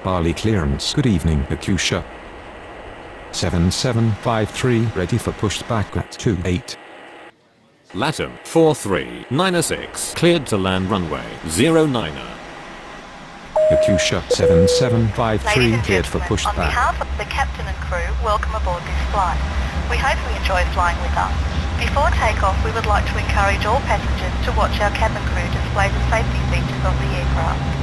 Bali clearance. Good evening, Akusha. 7753 ready for pushback at 28. Latam 4396 cleared to land runway 09er. Akusha 7753 Ladies and cleared for gentlemen, on pushback. behalf of the captain and crew, welcome aboard this flight. We hope you enjoy flying with us. Before takeoff, we would like to encourage all passengers to watch our cabin crew display the safety features of the aircraft.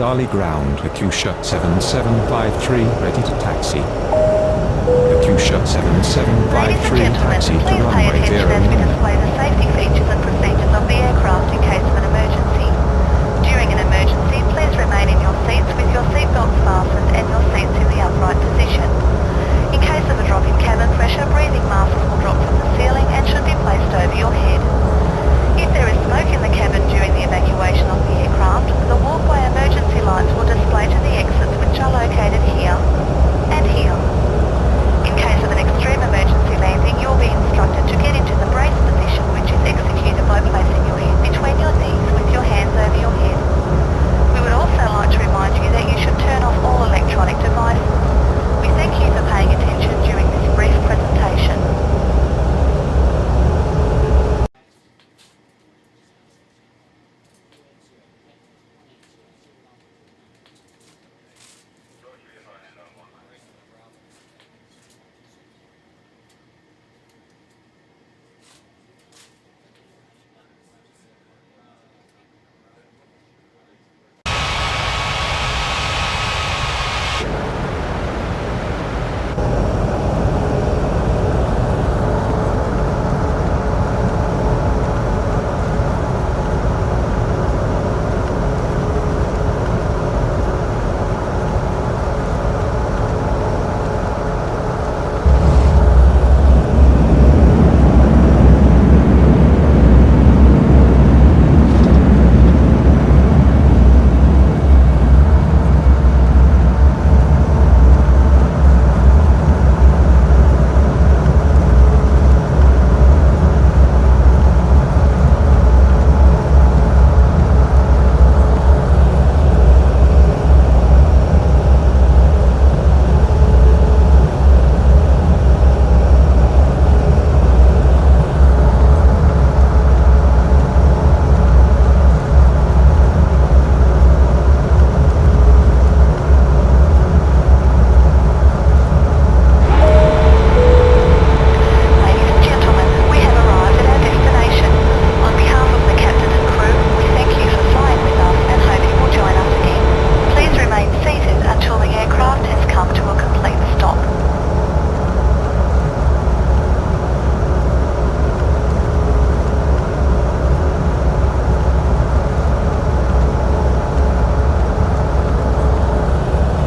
Bali ground. Akusha 7753 ready to taxi. Akusha 7753 taxi to Please pay runway attention as we 09. display the safety features and procedures of the aircraft in case of an emergency. During an emergency, please remain in your seats with your seatbelts fastened and your seats in the upright position. In case of a drop in cabin pressure, breathing masks will drop from the ceiling and should be placed over your head. If there is smoke in the cabin during the evacuation of the aircraft, the walkway emergency lights will display to the exits which are located here and here. In case of an extreme emergency landing, you'll be instructed to get into the brace position, which is executed by placing your head between your knees with your hands over your head. We would also like to remind you that you should turn off all electronic devices. We thank you for paying attention during this brief presentation.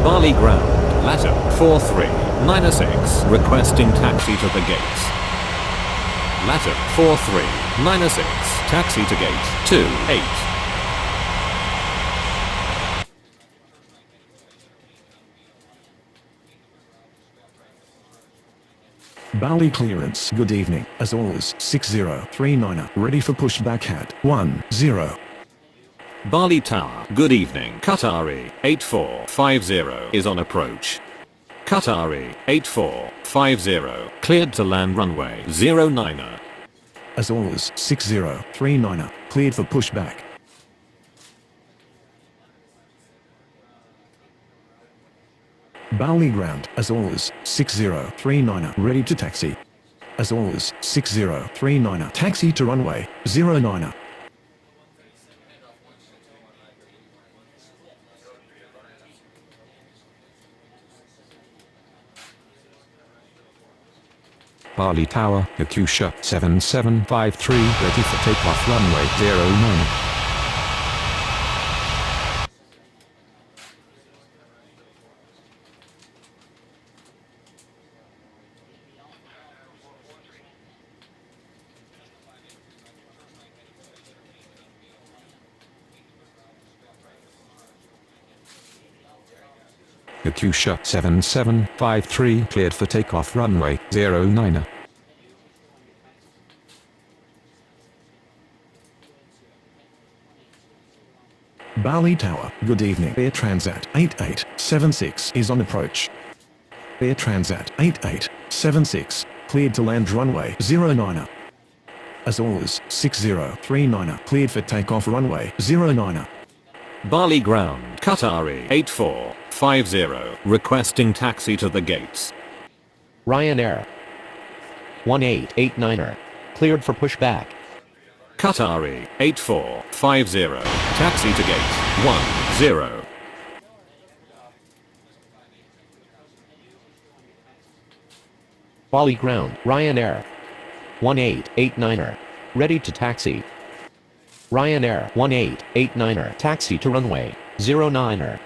Bali ground, Latam 4396 requesting taxi to the gates. Latam 4396 taxi to gate 28. Bali clearance. Good evening. As always, 6039 ready for pushback at 10. Bali Tower, good evening. Qatari 8450 is on approach. Qatari 8450 cleared to land runway 09er. As always, 6039 cleared for pushback. Bali ground. As always, 6039 ready to taxi. As always, 6039 taxi to runway 09er. Bali Tower, Yakusha 7753, ready for takeoff runway 09. Yakusha 7753, cleared for takeoff runway 09. Bali Tower, good evening. Air Transat 8876 is on approach. Air Transat 8876, cleared to land runway 09. As always, 6039, cleared for takeoff runway 09. Bali ground, Qatari 8450, requesting taxi to the gates. Ryanair 1889er, cleared for pushback. Qatari 8450, taxi to gate 10. Bali ground, Ryanair 1889er, ready to taxi. Ryanair 1889er, taxi to runway 09er.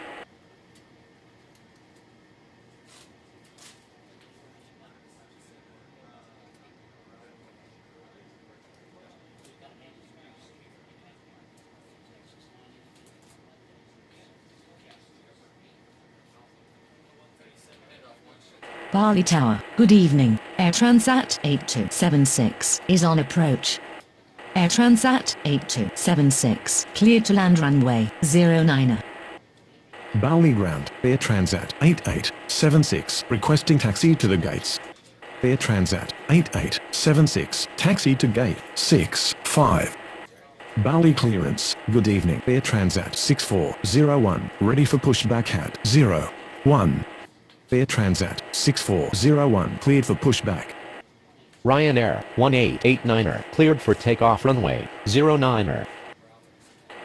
Bali Tower, good evening. Air Transat 8276 is on approach. Air Transat 8276, cleared to land runway 09. Bali ground, Air Transat 8876, requesting taxi to the gates. Air Transat 8876, taxi to gate 65. Bali clearance, good evening. Air Transat 6401, ready for pushback at 01. Air Transat 6401, cleared for pushback. Ryanair 1889er, cleared for takeoff runway 09er.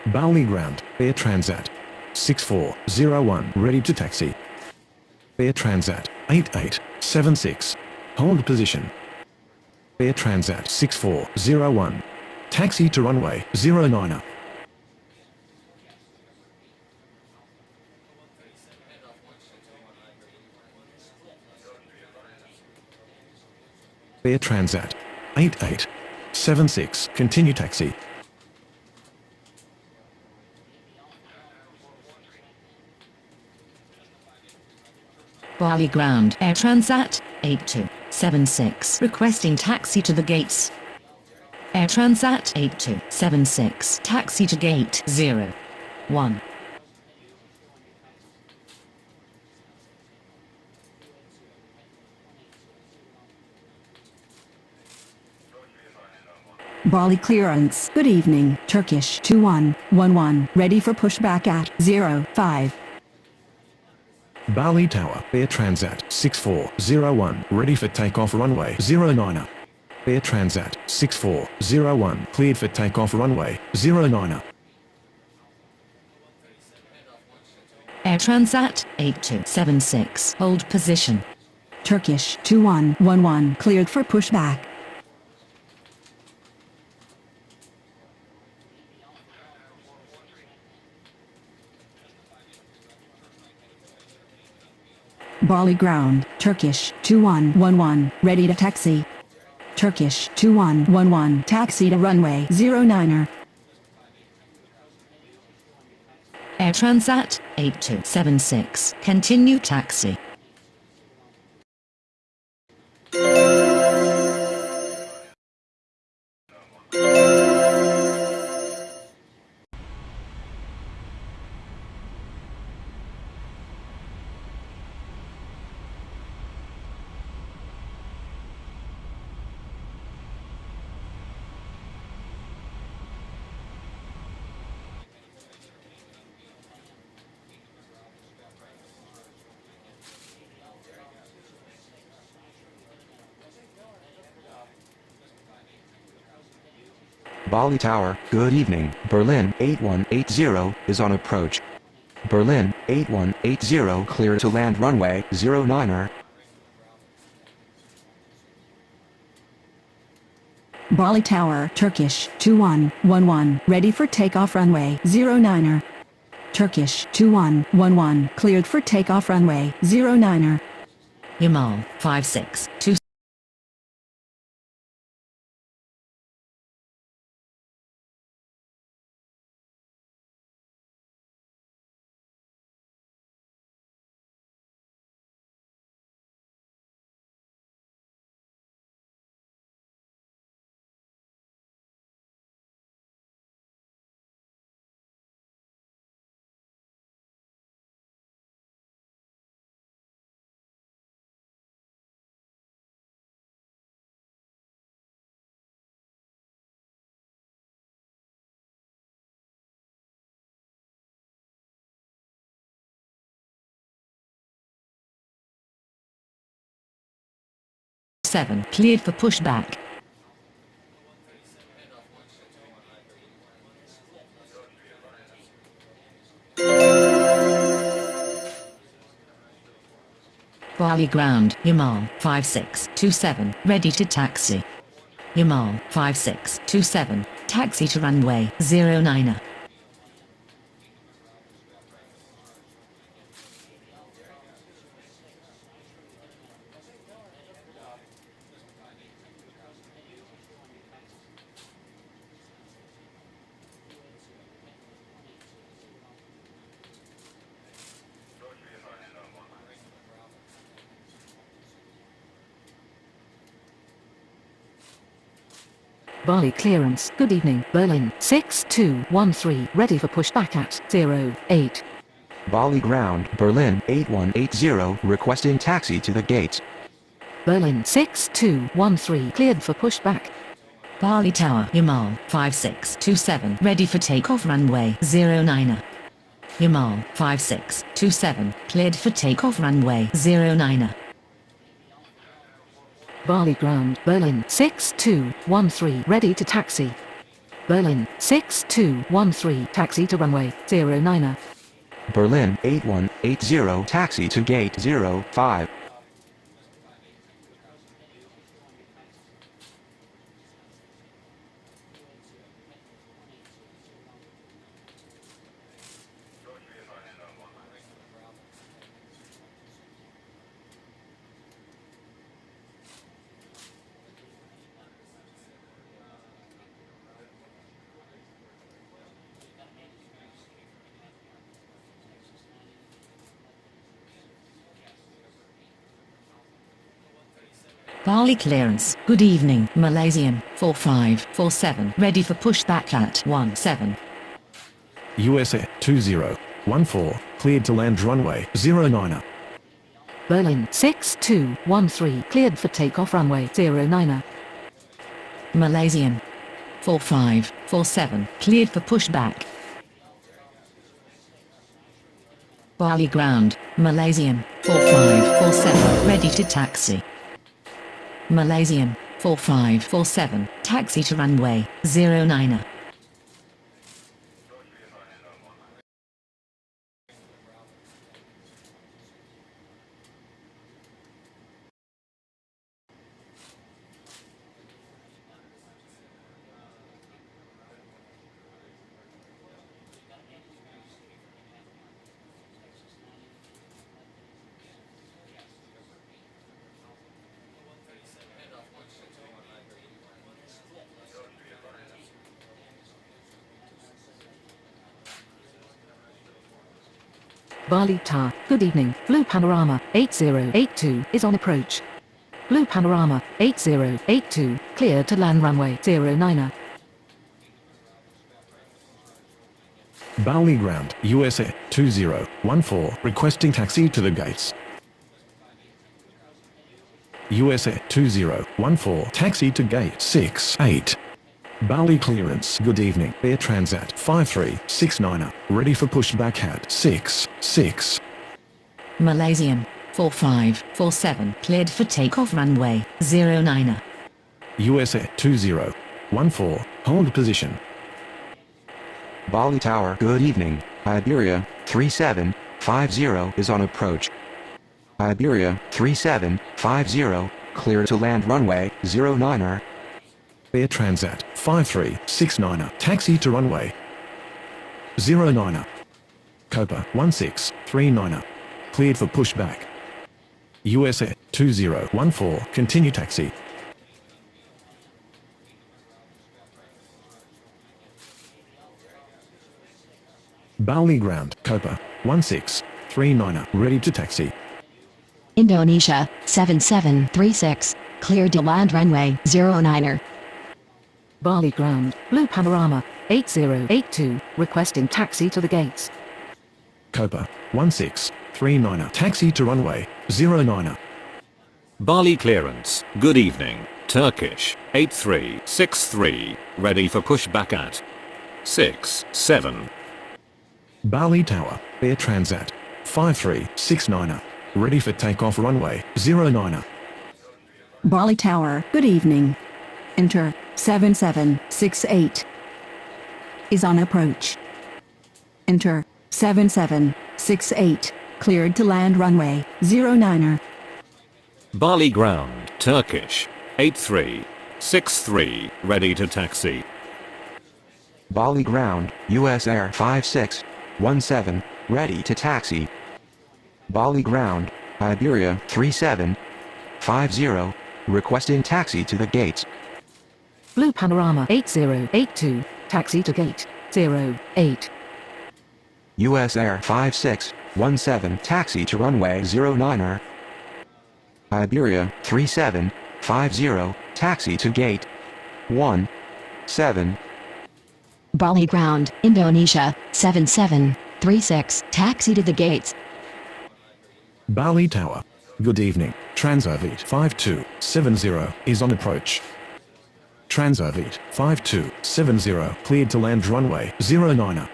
Bali ground, Air Transat 6401, ready to taxi. Air Transat 8876, hold position. Air Transat 6401, taxi to runway 09. Air Transat 8876, continue taxi. Bali ground, Air Transat 8276, requesting taxi to the gates. Air Transat 8276, taxi to gate 01. Bali clearance, good evening. Turkish 2111, ready for pushback at 05. Bali Tower, Air Transat 6401, ready for takeoff runway 09. Air Transat 6401, cleared for takeoff runway 09. Air Transat 8276, hold position. Turkish 2111, cleared for pushback. Bali ground, Turkish 2111, ready to taxi. Turkish 2111, taxi to runway 09er. Air Transat 8276, continue taxi. Bali Tower, good evening. Berlin 8180 is on approach. Berlin 8180, clear to land runway 09er. Bali Tower, Turkish 2111, ready for takeoff runway 09er. Turkish 2111, cleared for takeoff runway 09er. Yamal 5627. Cleared for pushback. Bali ground, Yamal 5627, ready to taxi. Yamal 5627, taxi to runway 09er. Bali clearance. Good evening. Berlin 6213, ready for pushback at 08. Bali ground, Berlin 8180, requesting taxi to the gates. Berlin 6213, cleared for pushback. Bali Tower, Yamal 5627, ready for takeoff runway 09er. Yamal 5627, cleared for takeoff runway 09er. Bali ground, Berlin 6213, ready to taxi. Berlin 6213, taxi to runway 09er. Berlin 8180, taxi to gate 05. Bali clearance. Good evening, Malaysian 4547, ready for pushback at 17. USA 2014, cleared to land runway 09er. Berlin 6213, cleared for takeoff runway 09er. Malaysian 4547, cleared for pushback. Bali ground, Malaysian 4547, ready to taxi. Malaysian 4547, taxi to runway 09er. Bali Tower, good evening. Blue Panorama 8082 is on approach. Blue Panorama 8082, cleared to land runway 09er. Bali ground, USA 2014, requesting taxi to the gates. USA 2014, taxi to gate 68. Bali clearance. Good evening. Air Transat 5369, ready for pushback at 66. Malaysian 4547, cleared for takeoff runway 09er. USA 2014, hold position. Bali Tower, good evening. Iberia 3750 is on approach. Iberia 3750, clear to land runway 09er. Air Transat 5369er, taxi to runway 09er. Copa 1639er, cleared for pushback. USA 2014, continue taxi. Bali ground, Copa 1639er, ready to taxi. Indonesia, 7736, cleared to land runway 09er. Bali ground, Blue Panorama, 8082, requesting taxi to the gates. Copa 1639er, taxi to runway 09er. Bali clearance, good evening, Turkish, 8363, ready for pushback at 67. Bali Tower, Air Transat 5369er, ready for takeoff runway 09er. Bali Tower, good evening. Enter 7768. Is on approach. Enter 7768, cleared to land runway 09er. Bali ground, Turkish, 8363, ready to taxi. Bali ground, US Air 5617, ready to taxi. Bali ground, Iberia 3750, requesting taxi to the gates. Blue Panorama 8082, taxi to gate 08. US Air 5617, taxi to runway 09er. Iberia 3750, taxi to gate 17. Bali ground, Indonesia, 7736, taxi to the gates. Bali Tower, good evening, Transavit 5270 is on approach. Transavit 5270, cleared to land runway 09er.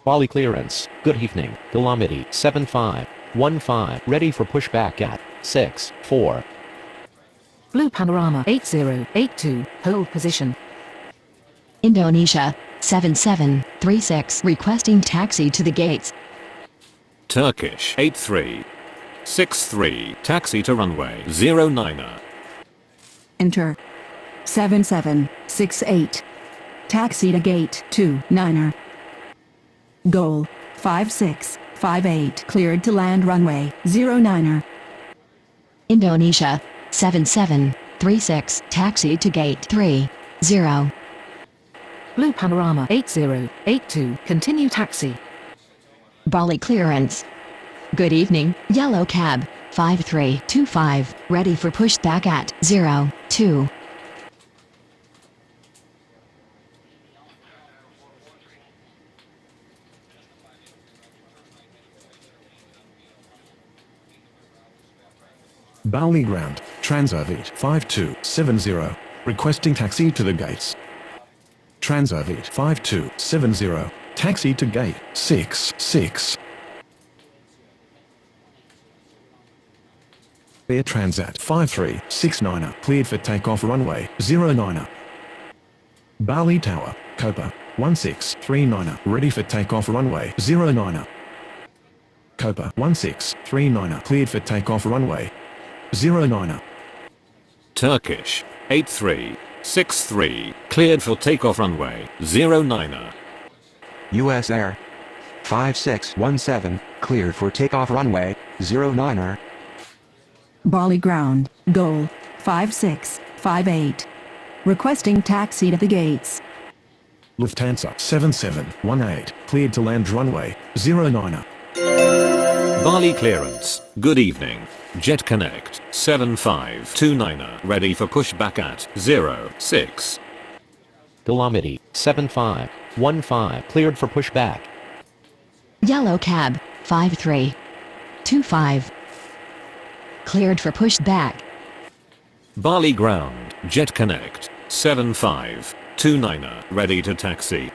Bali clearance, good evening, Delamity 7515, ready for pushback at 64. Blue Panorama 8082, hold position. Indonesia, 7736, requesting taxi to the gates. Turkish, 8363, taxi to runway 09er. Enter 7768. Taxi to gate 29er. Goal 5658, cleared to land runway 09er. Indonesia, 7736, taxi to gate 30. Blue Panorama 8082, continue taxi. Bali clearance. Good evening, Yellow Cab, 5325, ready for pushback at 02. Bali ground, Transavit 5270, requesting taxi to the gates. Transavit 5270, taxi to gate 66. Air Transat 5369er, cleared for takeoff runway 09er. Bali Tower, Copa 1639er, ready for takeoff runway 09er. Copa 1639er, cleared for takeoff runway 09er. Turkish, 8363, cleared for takeoff runway 09er. US Air 5617, cleared for takeoff runway 09er. Bali ground, goal 5658. Requesting taxi to the gates. Lufthansa 7718, cleared to land runway 09er. Bali clearance, good evening, Jet Connect 7529er, ready for pushback at 06. Delamity 7515, cleared for pushback. Yellow Cab, 5325, cleared for pushback. Bali ground, Jet Connect 7529er, ready to taxi.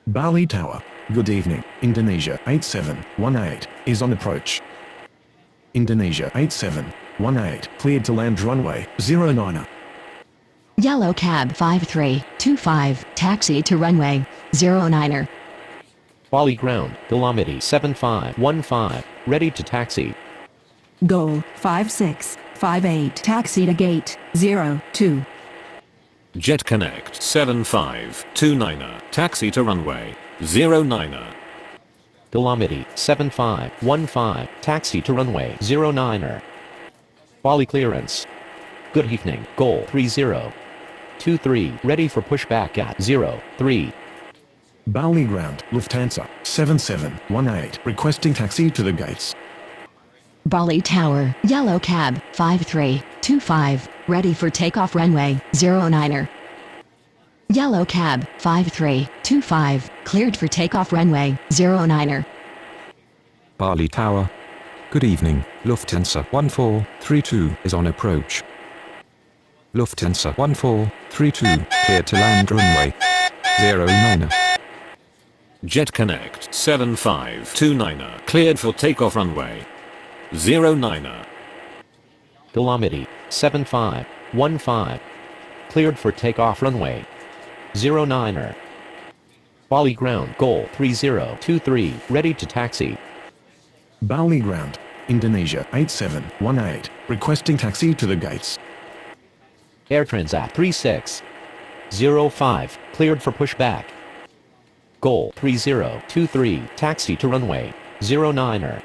Bali Tower, good evening, Indonesia 8718, is on approach. Indonesia 8718, cleared to land runway 09er. Yellow Cab, 5325, taxi to runway 09er. Bali ground, Delamity 7515, ready to taxi. Goal 5658, taxi to gate 02. Jet Connect 7529er, taxi to runway 09er. Dolomity 7515, taxi to runway 09er. Bali clearance. Good evening, goal 3023, ready for pushback at 03. Bali ground, Lufthansa 7718, requesting taxi to the gates. Bali Tower, yellow cab, 5325, ready for takeoff runway, 09er. Yellow cab, 5325, cleared for takeoff runway, 09er. Bali Tower. Good evening, Lufthansa 1432 is on approach. Lufthansa 1432, cleared to land runway 09er. Jet Connect 7529er, cleared for takeoff runway 09er. Dolomity 7515, cleared for takeoff runway 09er. Bali ground, goal 3023, ready to taxi. Bali ground, Indonesia 8718, requesting taxi to the gates. Air Transat 3605, cleared for pushback. Goal 3023, taxi to runway 09er.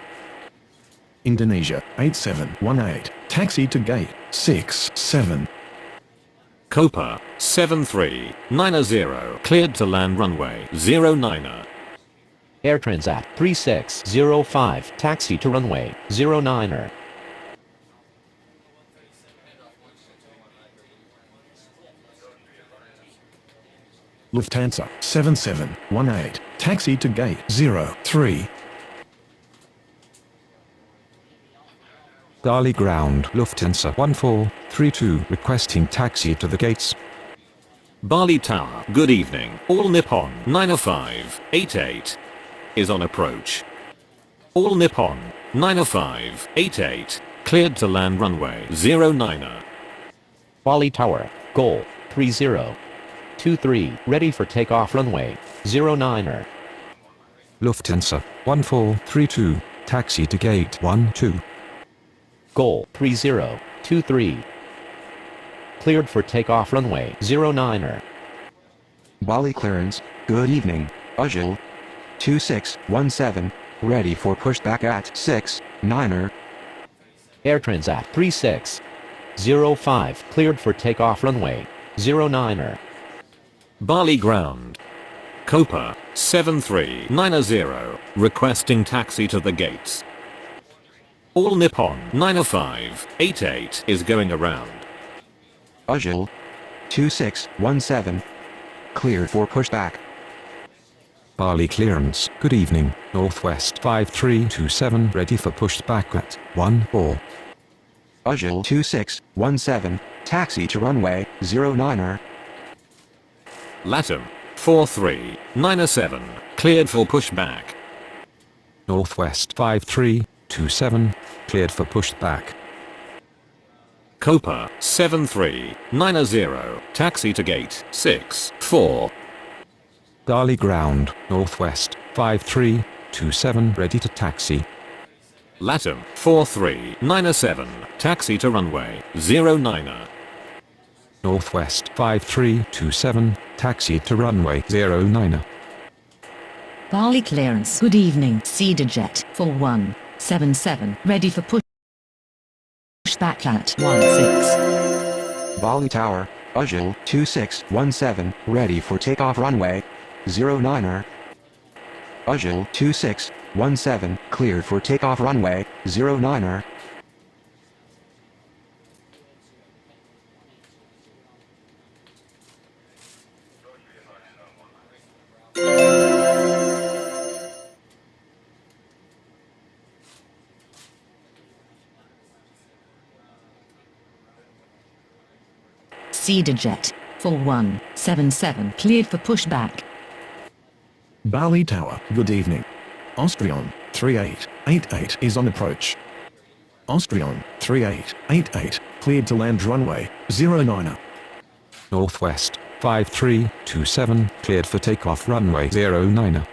Indonesia 8718, taxi to gate 67. Copa 7390, cleared to land runway 09er. Air Transat 3605, taxi to runway 09er. Lufthansa 7718, taxi to gate 03. Bali ground, Lufthansa 1432, requesting taxi to the gates. Bali Tower, good evening, All Nippon 90588 is on approach. All Nippon 90588, cleared to land runway 09er. Bali Tower, goal 3023, ready for takeoff runway 09er. Lufthansa 1432, taxi to gate 12. Goal 3023, cleared for takeoff runway 09er. Bali clearance, good evening, Ujjal 2617, ready for pushback at 69er. Air Transat 3605, cleared for takeoff runway 09er. Bali ground. Copa 7390, requesting taxi to the gates. All Nippon 90588 is going around. Ujjal 2617, cleared for pushback. Bali clearance, good evening, Northwest 5327, ready for pushback at 14. Ujjal 2617, taxi to runway 09er. Latam 4397, cleared for pushback. Northwest 5327, cleared for pushback. Copa 7390, taxi to gate 64. Bali ground, Northwest 5327, ready to taxi. Latam 4397, taxi to runway 09er. Northwest 5327, taxi to runway 09er. Bali clearance. Good evening, CedarJet 4177, ready for pushback at 16. Bali Tower, Ujjal 2617, ready for takeoff runway 09er. Ujjal 2617, cleared for takeoff runway 09er. CedarJet 4177, cleared for pushback. Bali Tower, good evening. Austrion 3888 is on approach. Austrion 3888, cleared to land runway 09er. Northwest 5327, cleared for takeoff runway 09er.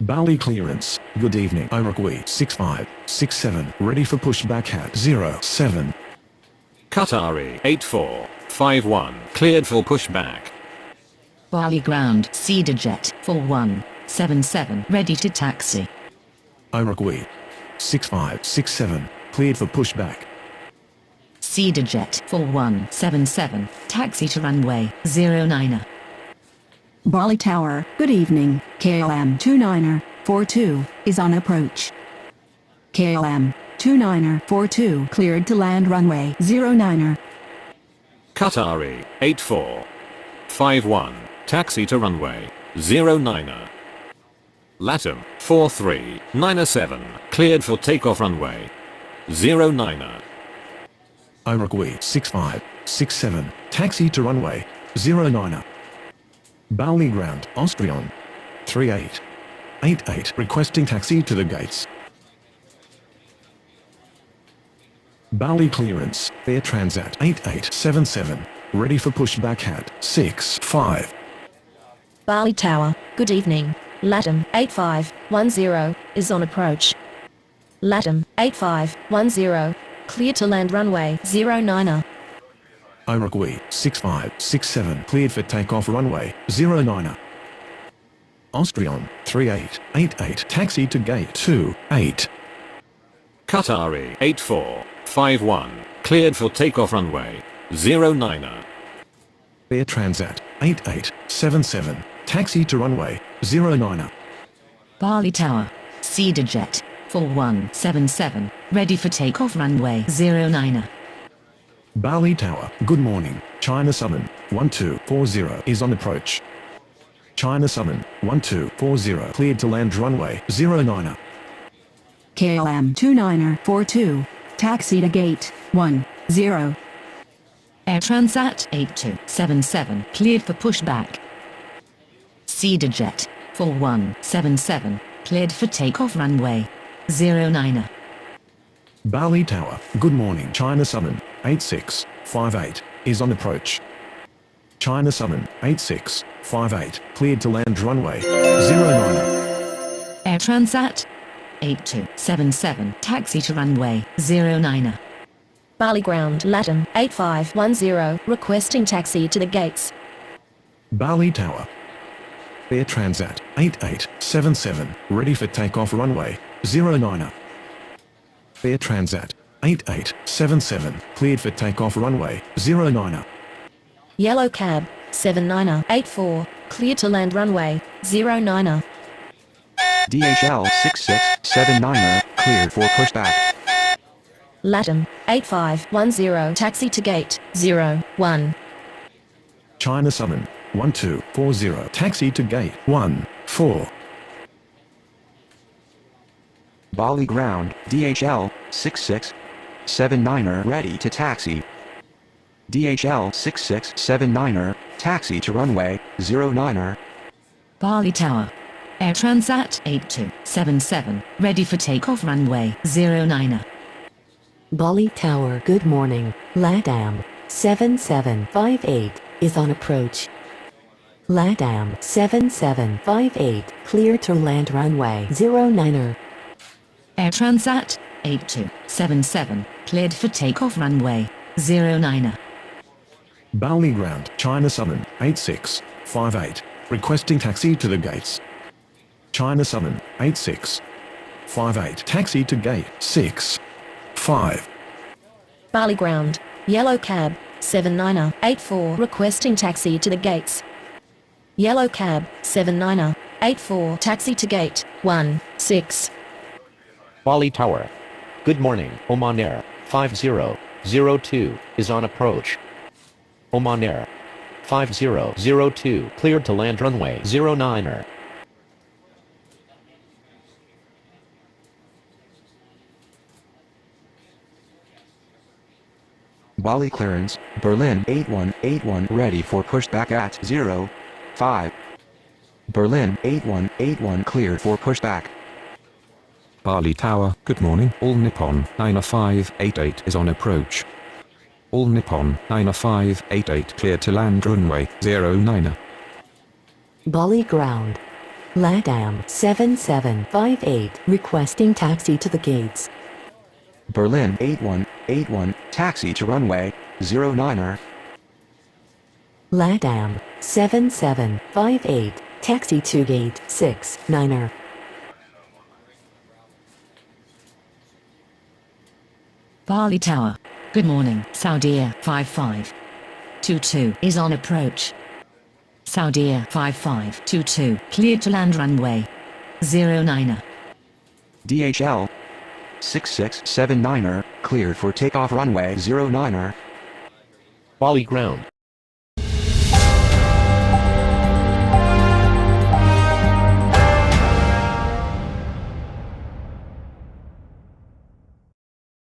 Bali clearance, good evening. Iroquois 6567, ready for pushback at 07. Qatari 51, cleared for pushback. Bali ground, Cedar Jet, 4177, ready to taxi. Iroquois 6567, cleared for pushback. Cedar Jet, 4177, taxi to runway 09er. Bali Tower, good evening, KLM 29er42 is on approach. KLM 29er42 cleared to land runway 09er. Qatari 8451, taxi to runway 09er. Latam 4397, cleared for takeoff runway 09er. Iroquois 6567, taxi to runway 09er. Bali ground, Austrian 3888, requesting taxi to the gates. Bali clearance, Air Transat 8877, ready for pushback at 65. Bali Tower, good evening, Latam 8510 is on approach. Latam 8510, clear to land runway 09er. Iroquois 6567, cleared for takeoff runway 09er. Austrian 3888, taxi to gate 28. Qatari 8451, cleared for takeoff runway 09er. Air Transat 8877, taxi to runway 09er. Bali Tower, Cedar Jet, 4177, ready for takeoff runway 09er. Bali Tower, good morning, China Southern 1240 is on approach. China Southern 1240, cleared to land runway 09er. KLM 29er42, taxi to gate 10. Air Transat 8277, cleared for pushback. Cedar Jet, 4177, cleared for takeoff runway 09er. Bali Tower, good morning, China Southern 8658 is on approach. China Southern 8658, cleared to land runway 09er. Air Transat 8277, taxi to runway 09er. Bali ground, Latam 8510, requesting taxi to the gates. Bali Tower, Air Transat 8877, ready for takeoff runway 09er. Air Transat 8877, cleared for takeoff runway 09er. Yellow cab 79er84, clear to land runway 09er. DHL 6679er, cleared for pushback. Latam 8510, taxi to gate 01. China Southern 1240, taxi to gate 14. Bali ground, DHL 6679er, ready to taxi. DHL 6679er, taxi to runway 09er. Bali Tower, Air Transat 8277, ready for takeoff runway 09er. Bali Tower, good morning, LATAM 7758 is on approach. LATAM 7758, clear to land runway 09er. Air Transat 8277, cleared for takeoff runway 09er. Bali ground, China Southern 8658, requesting taxi to the gates. China Southern 8658, taxi to gate 65. Bali ground, yellow cab 79er84, requesting taxi to the gates. Yellow cab 79er84, taxi to gate 16. Bali Tower. Good morning, Oman Air 5002 is on approach. Oman Air 5002, cleared to land runway 09er. Bali clearance, Berlin 8181, ready for pushback at 05. Berlin 8181, cleared for pushback. Bali Tower, good morning, All Nippon 9588 is on approach. All Nippon 9588, clear to land runway 09er. Bali ground, LATAM 7758, requesting taxi to the gates. Berlin 8181, taxi to runway 09er. LATAM 7758, taxi to gate 69er. Bali Tower. Good morning. Saudia 5522 is on approach. Saudia 5522 cleared to land runway 09er. DHL 6679er, cleared for takeoff runway 09er. Bali ground.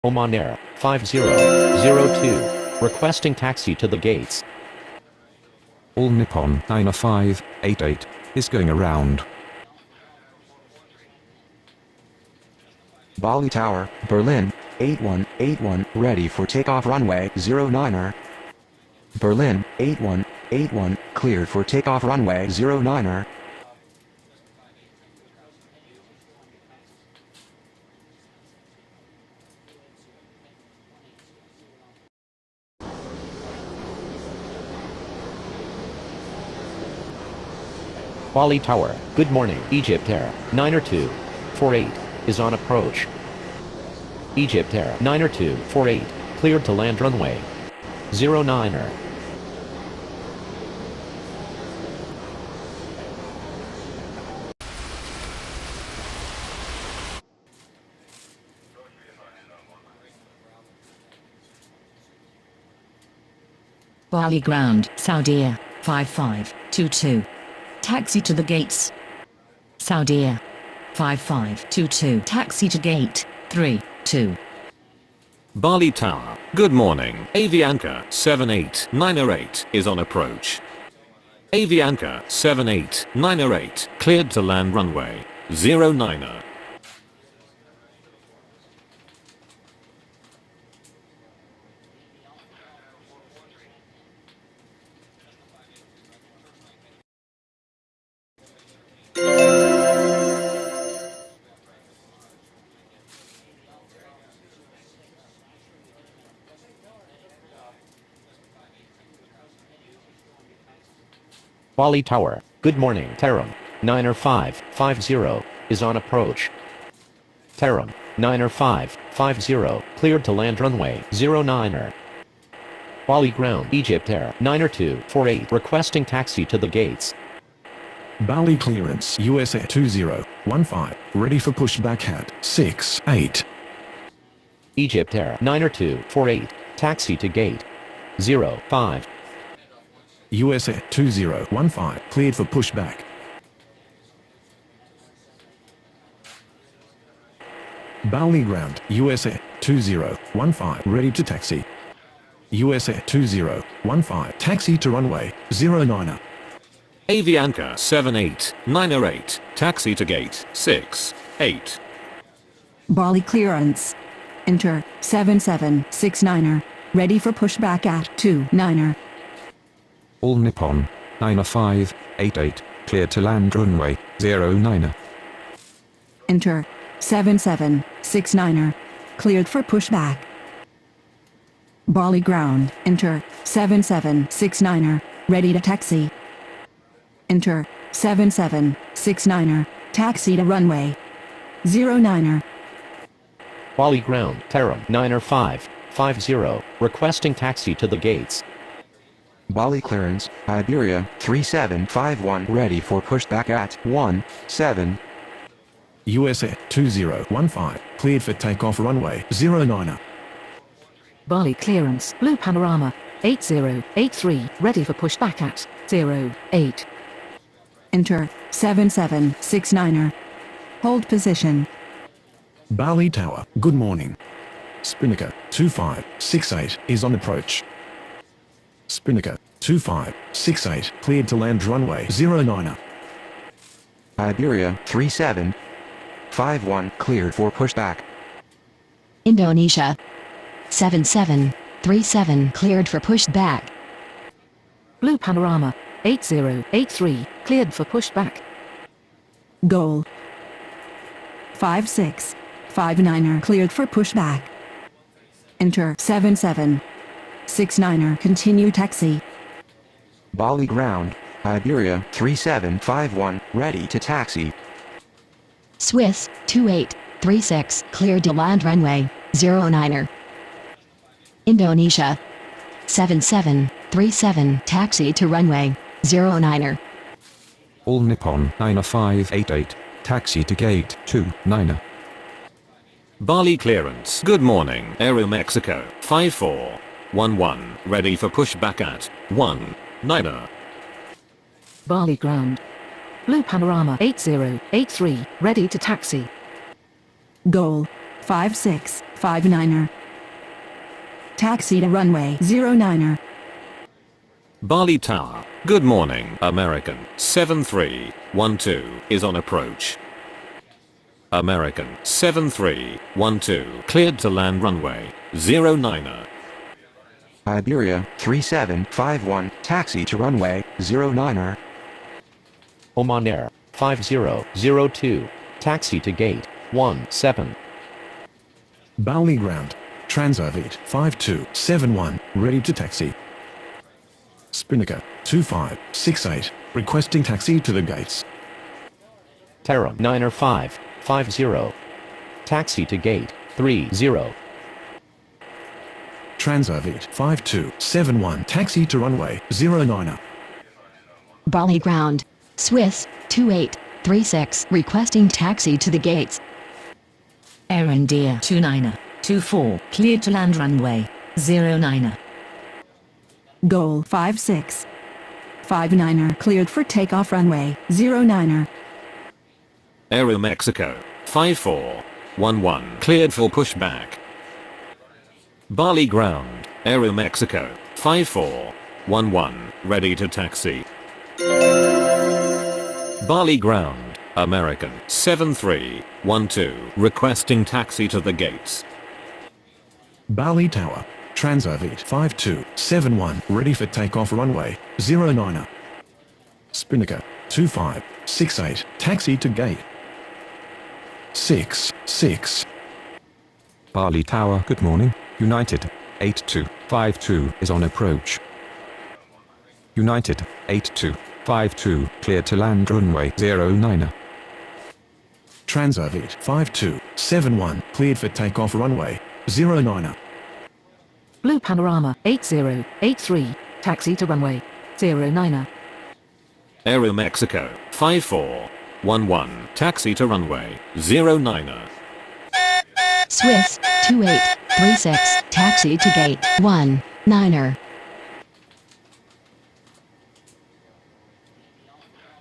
Oman Air 5002, requesting taxi to the gates. All Nippon 9588 is going around. Bali Tower, Berlin 8181, ready for takeoff runway 09er. Berlin 8181, cleared for takeoff runway 09er. Bali Tower, good morning. Egypt Air 90248 is on approach. Egypt Air 90248, cleared to land runway 09er. Bali ground. Saudia 5522. Taxi to the gates. Saudia 5522. Taxi to gate 32. Bali Tower, good morning. Avianca 78908 is on approach. Avianca 78908, cleared to land runway 09er. Bali Tower, good morning. Taram 90550 is on approach. Taram 90550, cleared to land runway 09er. Bali ground. Egypt Air 90248, requesting taxi to the gates. Bali clearance USA 2015, ready for pushback at 68. Egypt Air 90248, taxi to gate 05. USA 2015, cleared for pushback. Bali ground USA 2015, ready to taxi. USA 2015, taxi to runway 09er. Avianca 78908, taxi to gate 68. Bali clearance. Enter 7769er, ready for pushback at 29er. All Nippon 9588, clear to land runway 09er. Enter 7769er, cleared for pushback. Bali ground. Enter 7769er, ready to taxi. Enter 7769er, taxi to runway 09er. Bali ground. Taram 90550, requesting taxi to the gates. Bali clearance, Iberia 3751, ready for pushback at 17. USA 2015, cleared for takeoff runway 09er. Bali clearance. Blue Panorama 8083, ready for pushback at 08. Enter 7769er. Hold position. Bali Tower, good morning. Spinnaker 2568 is on approach. Spinnaker 2568, cleared to land runway 09er. Iberia 3751, cleared for pushback. Indonesia 7737, cleared for pushback. Blue Panorama 8083, cleared for pushback. Goal 5659er, cleared for pushback. Enter 7769er, continue taxi. Bali ground, Iberia 3751, ready to taxi. Swiss 2836 cleared to land runway 09er. Indonesia 7737 taxi to runway 09er. All Nippon 9588, taxi to gate 29er. Bali clearance. Good morning. Aeromexico 5411, ready for pushback at 19er. Bali ground. Blue Panorama 8083, ready to taxi. Goal 5659er. Taxi to runway 09er. Bali Tower. Good morning. American 7312 is on approach. American 7312 cleared to land runway 09er. Iberia 3751, taxi to runway 09er. Oman Air 5002, taxi to gate 17. Bali ground, Transavit 5271, ready to taxi. Spinnaker 2568, requesting taxi to the gates. Terra 90550, taxi to gate 30. Transavit 5271, taxi to runway 09er. Bali ground. Swiss 2836 requesting taxi to the gates. Air India 29er 24 cleared to land runway 09er. Goal 5659er cleared for takeoff runway 09er. Aeromexico 5411 cleared for pushback. Bali ground. Aeromexico 5411 ready to taxi. Bali ground. American 7312 requesting taxi to the gates. Bali Tower, Transavit 5271, ready for takeoff runway 09er. Spinnaker 2568, taxi to gate 66. Bali Tower, good morning. United 8252 is on approach. United 8252 cleared to land runway 09er. Transavit 5271, cleared for takeoff runway 09er. Blue Panorama 8083, taxi to runway 09er. Aeromexico 5411 taxi to runway 09er. Swiss 2836 taxi to gate 19er.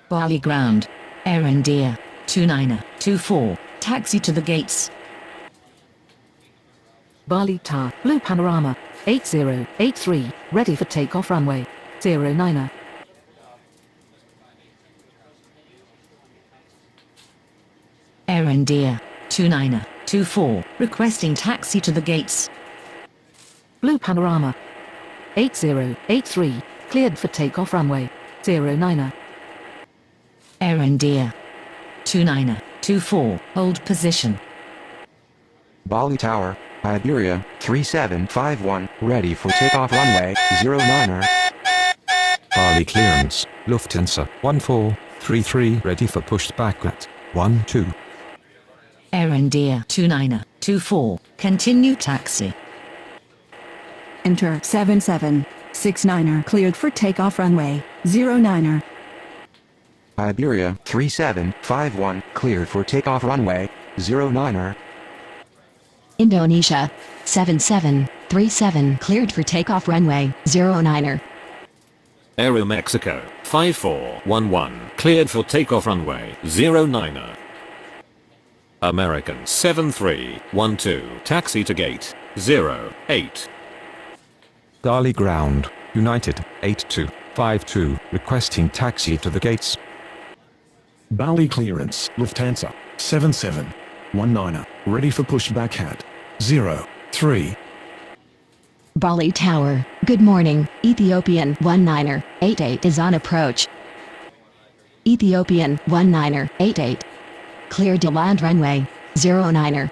Bali ground. Air India 29er 24 taxi to the gates. Bali Tower, Blue Panorama 8083, ready for takeoff runway 09er. Air India 29er 24 requesting taxi to the gates. Blue Panorama 8083, cleared for takeoff runway 09er. Air India 29er 24 hold position. Bali Tower, Iberia 3751, ready for takeoff runway 09er. Bali clearance, Lufthansa 1433 ready for pushback at 12. Air India 29er 24 continue taxi. Enter 7769er cleared for takeoff runway 09er. Iberia 3751, cleared for takeoff runway 09er. Indonesia 7737 cleared for takeoff runway 09er. Aeromexico 5411 cleared for takeoff runway 09er. American 7312 taxi to gate 08. Bali ground, United 8252 requesting taxi to the gates. Bali clearance, Lufthansa 7719er, ready for pushback at 03. Bali Tower, good morning, Ethiopian 19er 88 is on approach. Ethiopian 19er 88. Cleared to land runway 09er.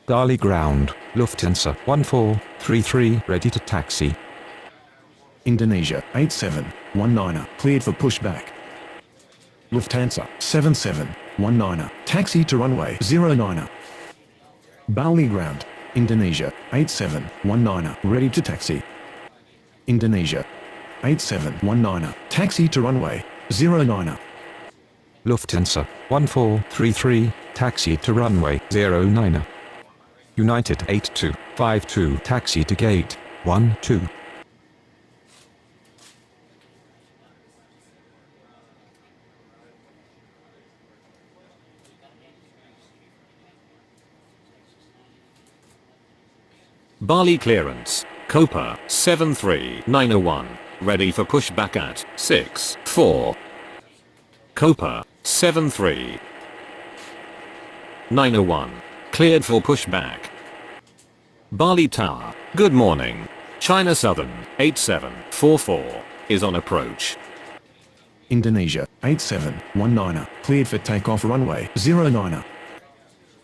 Bali ground, Lufthansa 1433 ready to taxi. Indonesia 8719er, cleared for pushback. Lufthansa 7719er, taxi to runway 09er. Bali ground, Indonesia 8719er, ready to taxi. Indonesia 8719er, taxi to runway 09er. Lufthansa 1433, taxi to runway 09er. United 8252, taxi to gate 12. Bali clearance, Copa 73901, ready for pushback at 64. Copa 73901, cleared for pushback. Bali Tower, good morning. China Southern 8744 is on approach. Indonesia 8719er, cleared for takeoff runway 09er.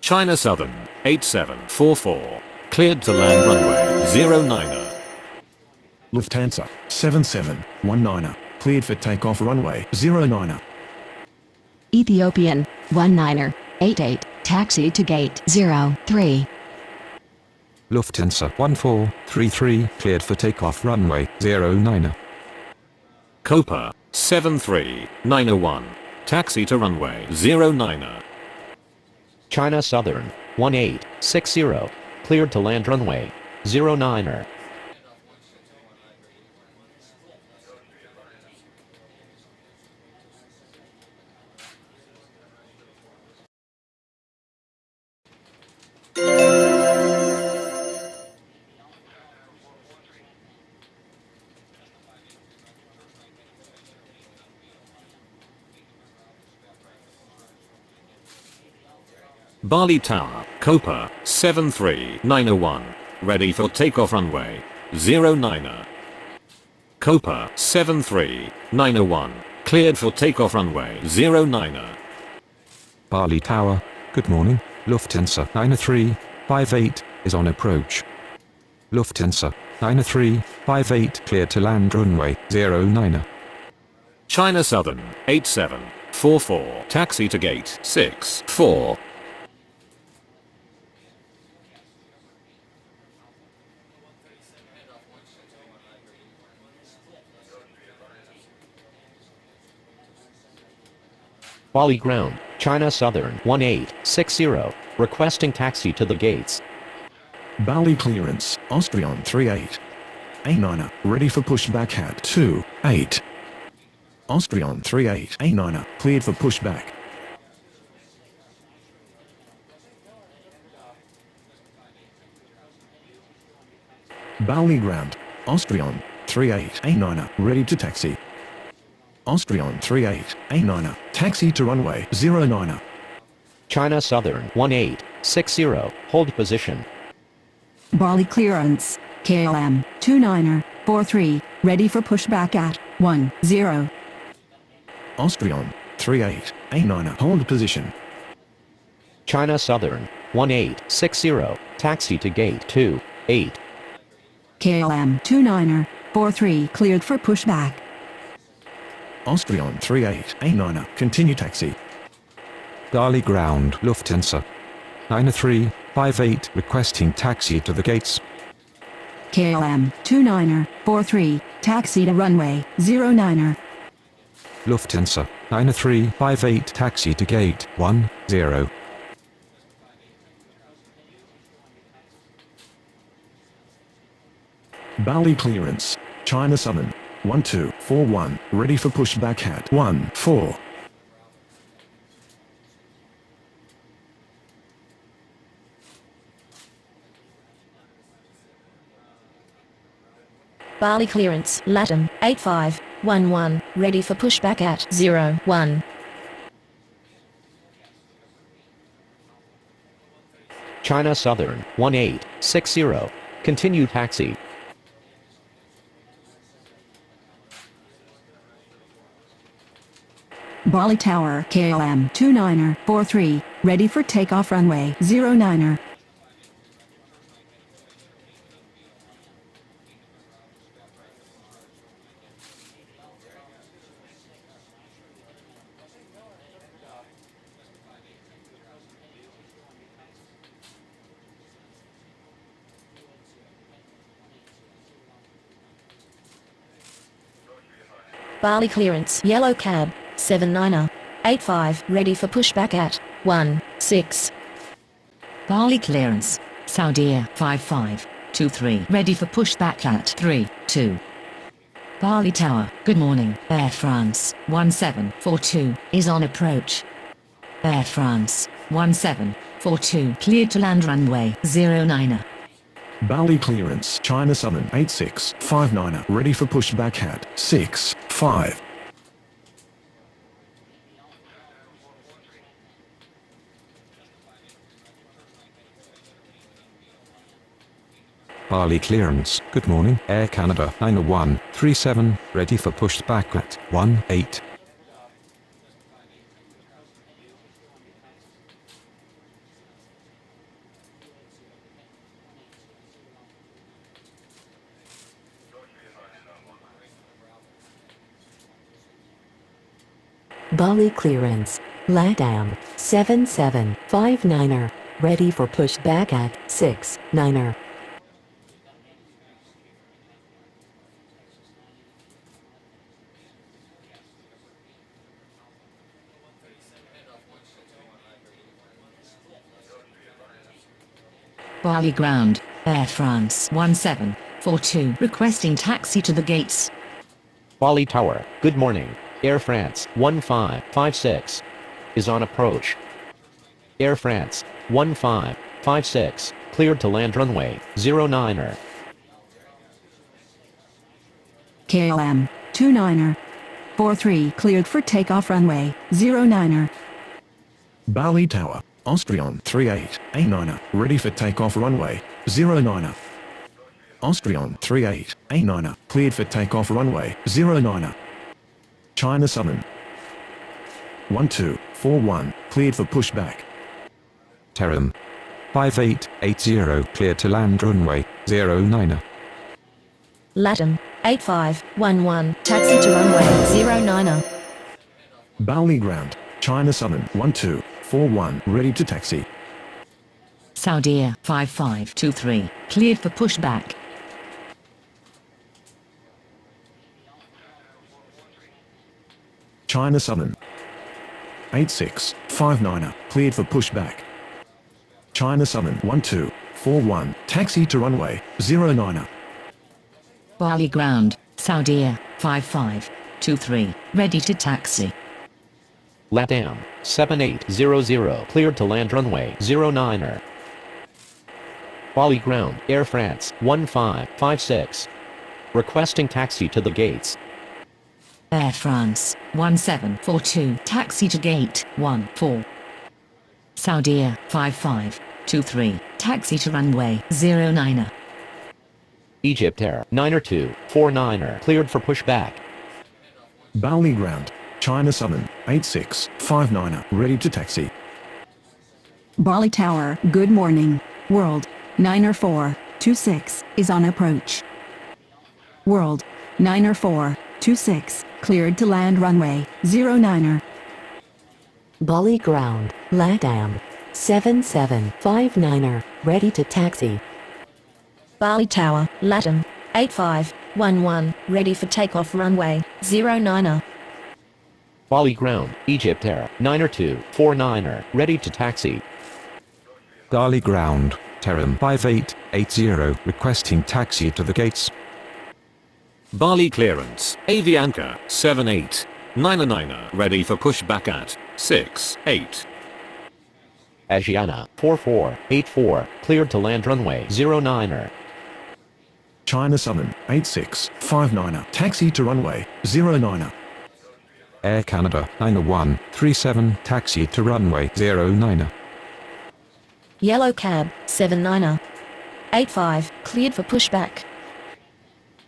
China Southern 8744, cleared to land runway 09er. Lufthansa 7719er, cleared for takeoff runway 09er. Ethiopian 19er, 88, taxi to gate 03. Lufthansa 1433, cleared for takeoff runway 09er. Copa 73901, taxi to runway 09er. China Southern 1860, cleared to land runway 09er. Bali Tower, Copa 73901, ready for takeoff runway 09er. Copa 73901, cleared for takeoff runway 09er. Bali Tower, good morning. Lufthansa 9358 is on approach. Lufthansa 9358, cleared to land runway 09er. China Southern 8744, taxi to gate 64. Bali ground, China Southern 1860, requesting taxi to the gates. Bali clearance, Austrian 38. A9er, ready for pushback at 28. Austrian 38, A9er, cleared for pushback. Bali ground, Austrian 38, A9er, ready to taxi. Austrian 38, A9er, taxi to runway 09er. China Southern 1860, hold position. Bali clearance, KLM 29er, 43, ready for pushback at 10. Austrian 38, A9er, hold position. China Southern 1860, taxi to gate 28. KLM 29er, 43, cleared for pushback. Austrian 38, A9er, continue taxi. Bali ground, Lufthansa 9358, requesting taxi to the gates. KLM 29er, 43, taxi to runway 09er. Lufthansa 9358, taxi to gate 10. Bali clearance, China Southern 1241, ready for pushback at 14. Bali clearance, Latam 8511, ready for pushback at 01. China Southern 1860, continue taxi. Bali Tower, KLM 29er, 43, ready for takeoff runway 09er. Bali clearance, yellow cab, 79er, 85, ready for pushback at 16. Bali clearance, Saudia 5523, ready for pushback at 32. Bali Tower, good morning, Air France 1742 is on approach. Air France 1742 cleared to land runway 09er. Bali clearance, China Southern 8659er, ready for pushback at 65. Bali clearance, good morning, Air Canada 9137, ready for pushback at 18. Bali clearance, LATAM 7759er, ready for pushback at 69er. Bali ground, Air France 1742 requesting taxi to the gates. Bali Tower, good morning, Air France 1556 is on approach. Air France 1556, cleared to land runway 09er. KLM 29er, 43 cleared for takeoff runway 09er. Bali Tower, Austrian 3889er, ready for takeoff runway 09er. Austrian 3889er, cleared for takeoff runway 09er. China Southern 1241, cleared for pushback. Turnip 5880 cleared to land runway 09er. LATAM, 8511, taxi to runway 09er. Bali ground, China Southern 1241, ready to taxi. Saudia 5523 cleared for pushback. China Southern 8659er, cleared for pushback. China Southern 1241, taxi to runway 09er. Bali ground, Saudia 5523 ready to taxi. LATAM 7800, cleared to land runway 09er. Bali ground, Air France 1556 requesting taxi to the gates. Air France 1742 taxi to gate 14. Saudia 5523 taxi to runway 09er. Egypt Air 90249er, cleared for pushback. Bali ground, China Southern 8659er, ready to taxi. Bali Tower, good morning, World 90426 is on approach. World 90426 cleared to land runway 09er. Bali ground, LATAM 7759er, ready to taxi. Bali Tower, LATAM, 8511, ready for takeoff runway 09er. Bali ground, Egypt Air 90249er, ready to taxi. Bali ground, Turnip 5880 requesting taxi to the gates. Bali clearance, Avianca 7899er, ready for pushback at 68. Asiana 4484, cleared to land runway 09er. China Southern 8659er, taxi to runway 09er. Air Canada 9137 taxi to runway 09er. Yellow cab, 79er, 85, cleared for pushback.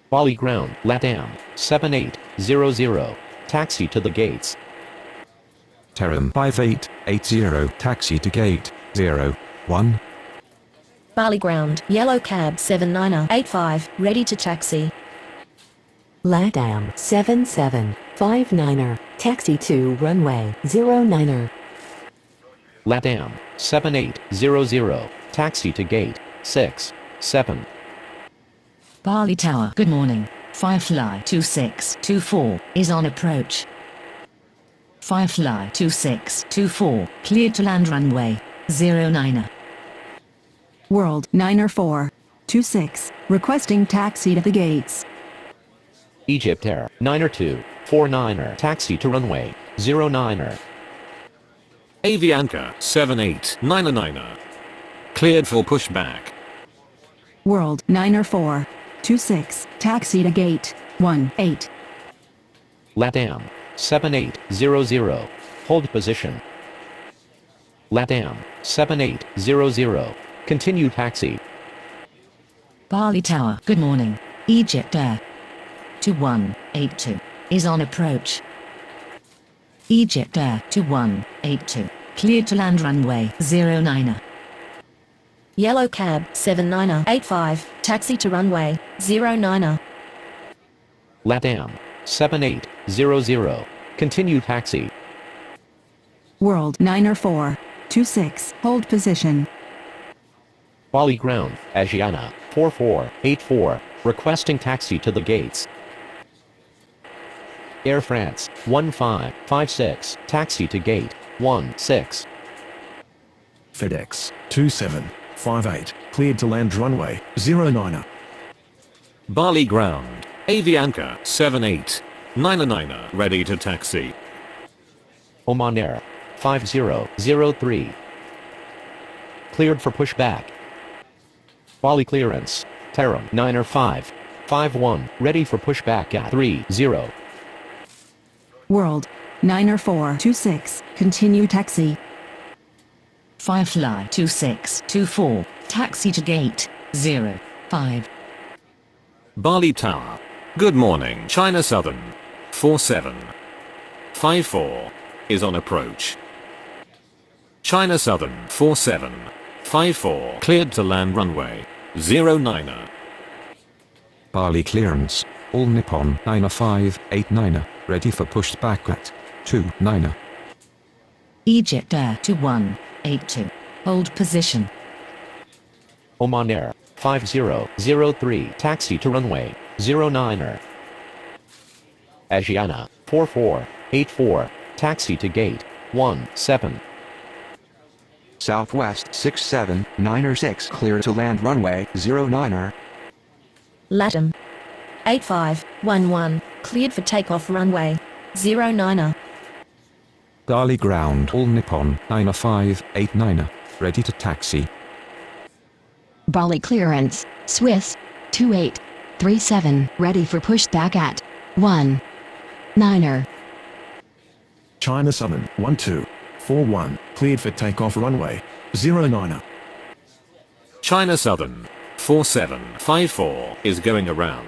Bali ground, LATAM 7800, taxi to the gates. Turnip 5880 taxi to gate 01. Bali ground, yellow cab, 79er, 85, ready to taxi. LATAM 7759er, taxi to runway 09er. LATAM 7800, taxi to gate 67. Bali Tower, good morning, Firefly 2624 is on approach. Firefly 2624 cleared to land runway 09er. World 9er426 requesting taxi to the gates. Egypt Air 9er249er taxi to runway 09er. Avianca 7899er. Cleared for pushback. World 9er426 taxi to gate 18. LATAM 7800 hold position. LATAM 7800 continue taxi. Bali Tower, good morning. Egypt Air 2182 is on approach. Egypt Air 2182 cleared to land runway 09er. Yellow Cab 7985 taxi to runway 09er. LATAM 7800 continue taxi. World 9er426 hold position. Bali ground, Asiana 4484 requesting taxi to the gates. Air France 1556 taxi to gate 16. FedEx 2758 cleared to land runway 09er. Bali ground. Avianca 7899er ready to taxi. Oman Air 5003 cleared for pushback. Bali clearance, Taram 9er551 ready for pushback at 30. World 9er426 continue taxi. Firefly 2624 taxi to gate 05. Bali Tower. Good morning. China Southern 4754 is on approach. China Southern 4754 cleared to land runway 09er. Bali clearance. All Nippon 90589er ready for pushback at 29er. Egypt Air 2182 hold position. Oman Air 5003 taxi to runway 09er. Asiana 4484 taxi to gate 17. Southwest 679er6 clear to land runway 09er. LATAM 8511 cleared for takeoff runway 09er. Bali ground. All Nippon 90589er ready to taxi. Bali clearance, Swiss 2837 ready for pushback at 19er. China Southern 1241 cleared for takeoff runway 09er. China Southern 4754 is going around.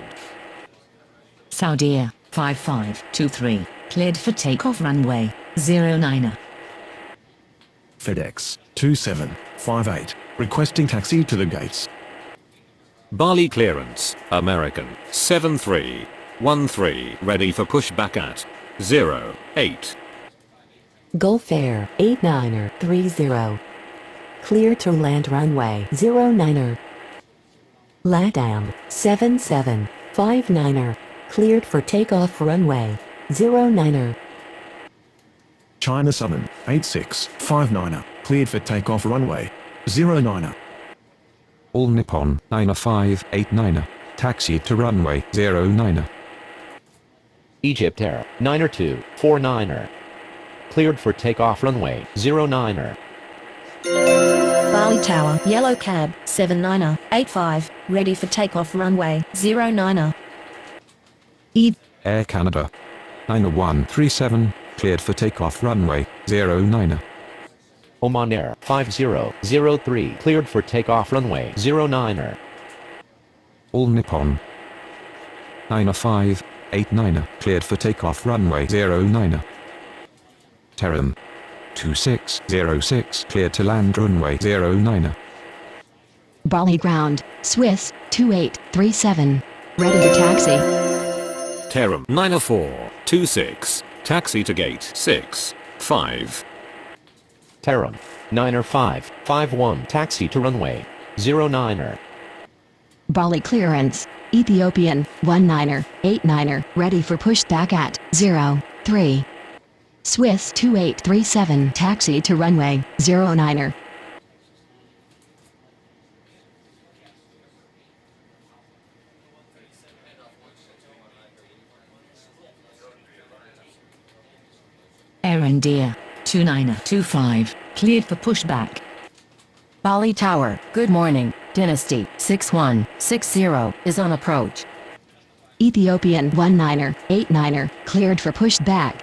Saudi Air 5523 cleared for takeoff runway 09er. FedEx 2758 requesting taxi to the gates. Bali clearance. American 7313 ready for pushback at 08. Gulf Air 89er30 clear to land runway 09er. LATAM 7759er cleared for takeoff runway 09er. China Southern 8659er cleared for takeoff runway 09er. All Nippon 90589er taxi to runway 09er. Egypt Air 9er249er cleared for takeoff runway 09er. Bali Tower, Yellow Cab 79er85 ready for takeoff runway 09er. Air Canada 90137 cleared for takeoff runway 09er. Oman Air 5003 cleared for takeoff runway 09er. All Nippon 90589er cleared for takeoff runway 09er. Taram 2606 cleared to land runway 09er. Bali ground, Swiss 2837 ready to taxi. Taram 90426 taxi to gate 65. Taram 9er551 taxi to runway 09er. Bali clearance, Ethiopian, 19er, 89er, ready for pushback at 03. Swiss 2837, taxi to runway 09er. Air India, 29er25, cleared for pushback. Bali Tower, good morning, Dynasty 6160 is on approach. Ethiopian 19er, 89er, cleared for pushback.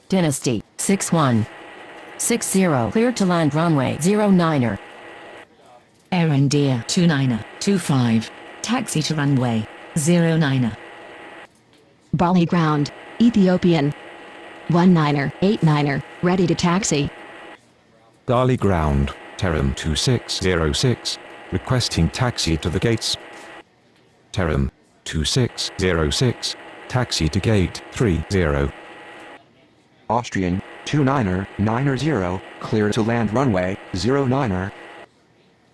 Dynasty 6160 cleared to land runway 09er. Air India, 29er25, taxi to runway 09er. Bali ground, Ethiopian 19er, 89er, ready to taxi. Bali ground, Turnip 2606, requesting taxi to the gates. Turnip 2606, taxi to gate 30. Austrian, 29er, 90, clear to land runway, 09er.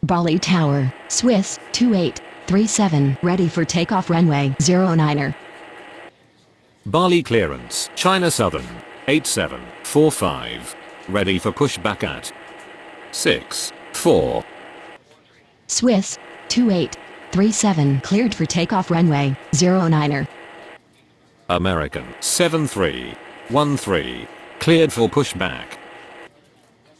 Bali Tower, Swiss 2837, ready for takeoff runway 09er. Bali clearance, China Southern, 8745, ready for pushback at 64. Swiss 2837, cleared for takeoff runway 09er. American, 7313, cleared for pushback.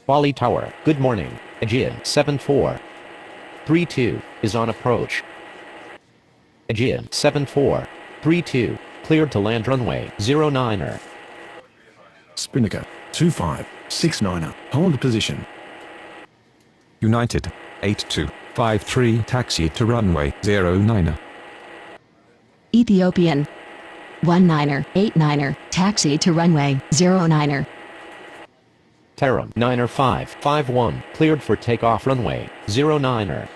Bali Tower, good morning, Aegean 7432 is on approach. Aegean 7432, cleared to land runway 09er. Spinnaker 2569er, hold position. United, 8253, taxi to runway 09er. Ethiopian 19er, 89er, taxi to runway 09er. Turnip 90551, cleared for takeoff runway 09er.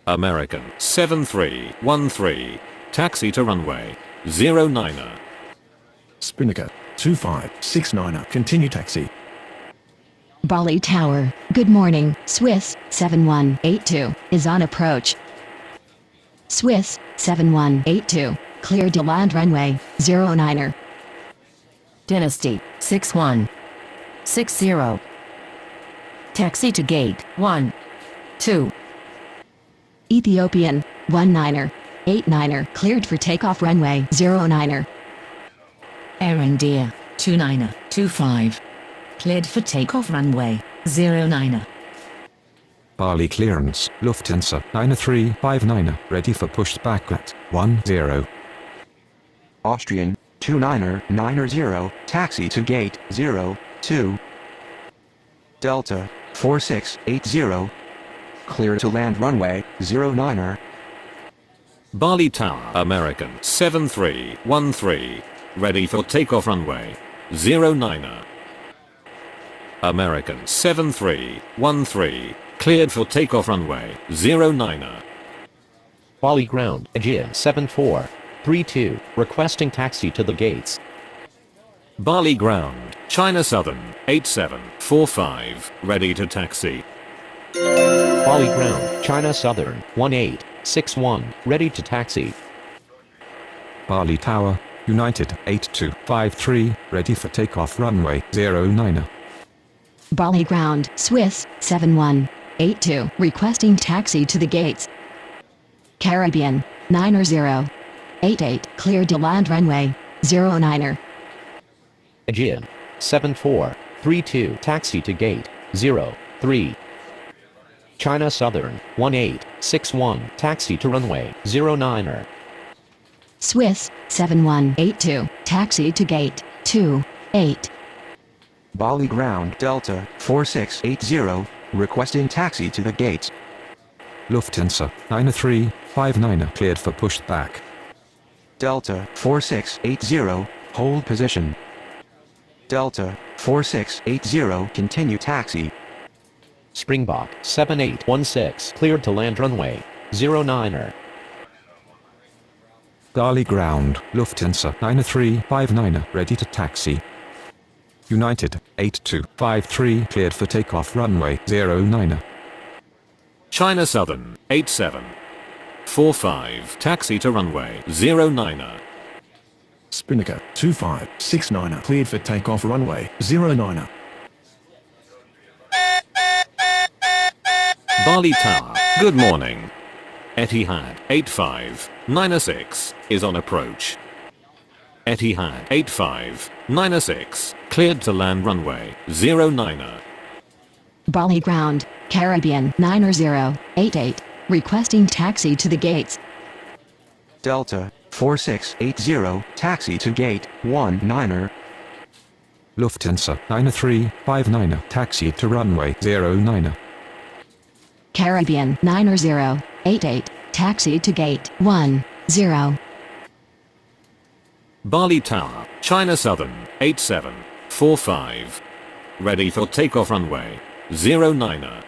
American, 7313, taxi to runway 09er. Spinnaker 2569er, continue taxi. Bali Tower, good morning, Swiss 7182 is on approach. Swiss 7182, cleared to land runway 09er. Dynasty 6160, taxi to gate 12. Ethiopian 19er, 89er, cleared for takeoff runway 09er. Air India, 29er25, cleared for takeoff runway 09er. Bali clearance, Lufthansa 9359, ready for pushback at 10. Austrian, 29er, 90, taxi to gate 02. Delta, 4680, clear to land runway 09er. Bali Tower, American, 7313, ready for takeoff runway 09er. American, 7313, cleared for takeoff runway 09er. Bali ground, Aegean 7432, requesting taxi to the gates. Bali ground, China Southern, 8745, ready to taxi. Bali ground, China Southern, 1861, ready to taxi. Bali Tower, United 8253, ready for takeoff runway 09er. Bali ground, Swiss 7182, requesting taxi to the gates. Caribbean 9088, cleared to land runway 09er. Aegean 7432, taxi to gate 03. China Southern, 1861, taxi to runway 09er. Swiss 7182, taxi to gate 28. Bali ground, Delta, 4680, requesting taxi to the gates. Lufthansa 9359, cleared for pushback. Delta, 4680, hold position. Delta, 4680, continue taxi. Springbok 7816, cleared to land runway 09er. Bali ground, Lufthansa 9359, ready to taxi. United 8253, cleared for takeoff runway 09er. China Southern, 8745, taxi to runway 09er. Spinnaker 2569 cleared for takeoff runway 09er. Bali Tower, good morning. Etihad 8596 is on approach. Etihad 8596, cleared to land runway 09er. Bali ground, Caribbean 9088, requesting taxi to the gates. Delta 4680, taxi to gate 19er. Lufthansa 9359, taxi to runway 09er. Caribbean 9088, taxi to gate 10. Bali Tower, China Southern, 8745. Ready for takeoff runway 09er.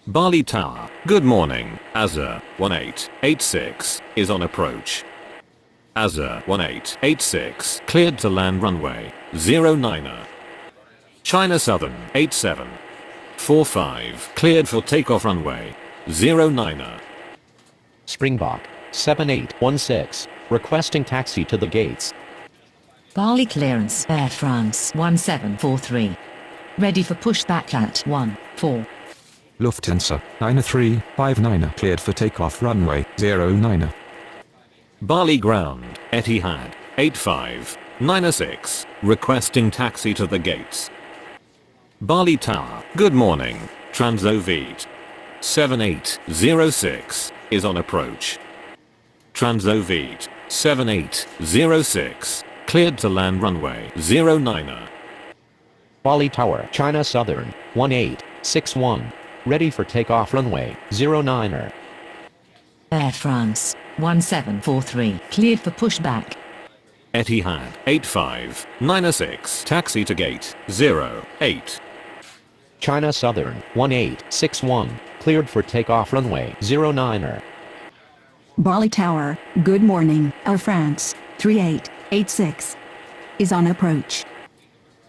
Bali Tower, good morning. Azur 1886 is on approach. Azur 1886, cleared to land runway 09er. China Southern 8745, cleared for takeoff runway 09er. Springbok 7816, requesting taxi to the gates. Bali clearance, Air France 1743. Ready for pushback at 14. Lufthansa 9359, cleared for takeoff runway 09er. Bali ground, Etihad 8596, requesting taxi to the gates. Bali Tower, good morning. Transovit 7806 is on approach. Transovit 7806, cleared to land runway 09er. Bali Tower, China Southern 1861, ready for takeoff runway 09er. Air France 1743, cleared for pushback. Etihad 8596, taxi to gate 08. China Southern 1861, cleared for takeoff runway 09er. Bali Tower, good morning. Air France 3886 is on approach.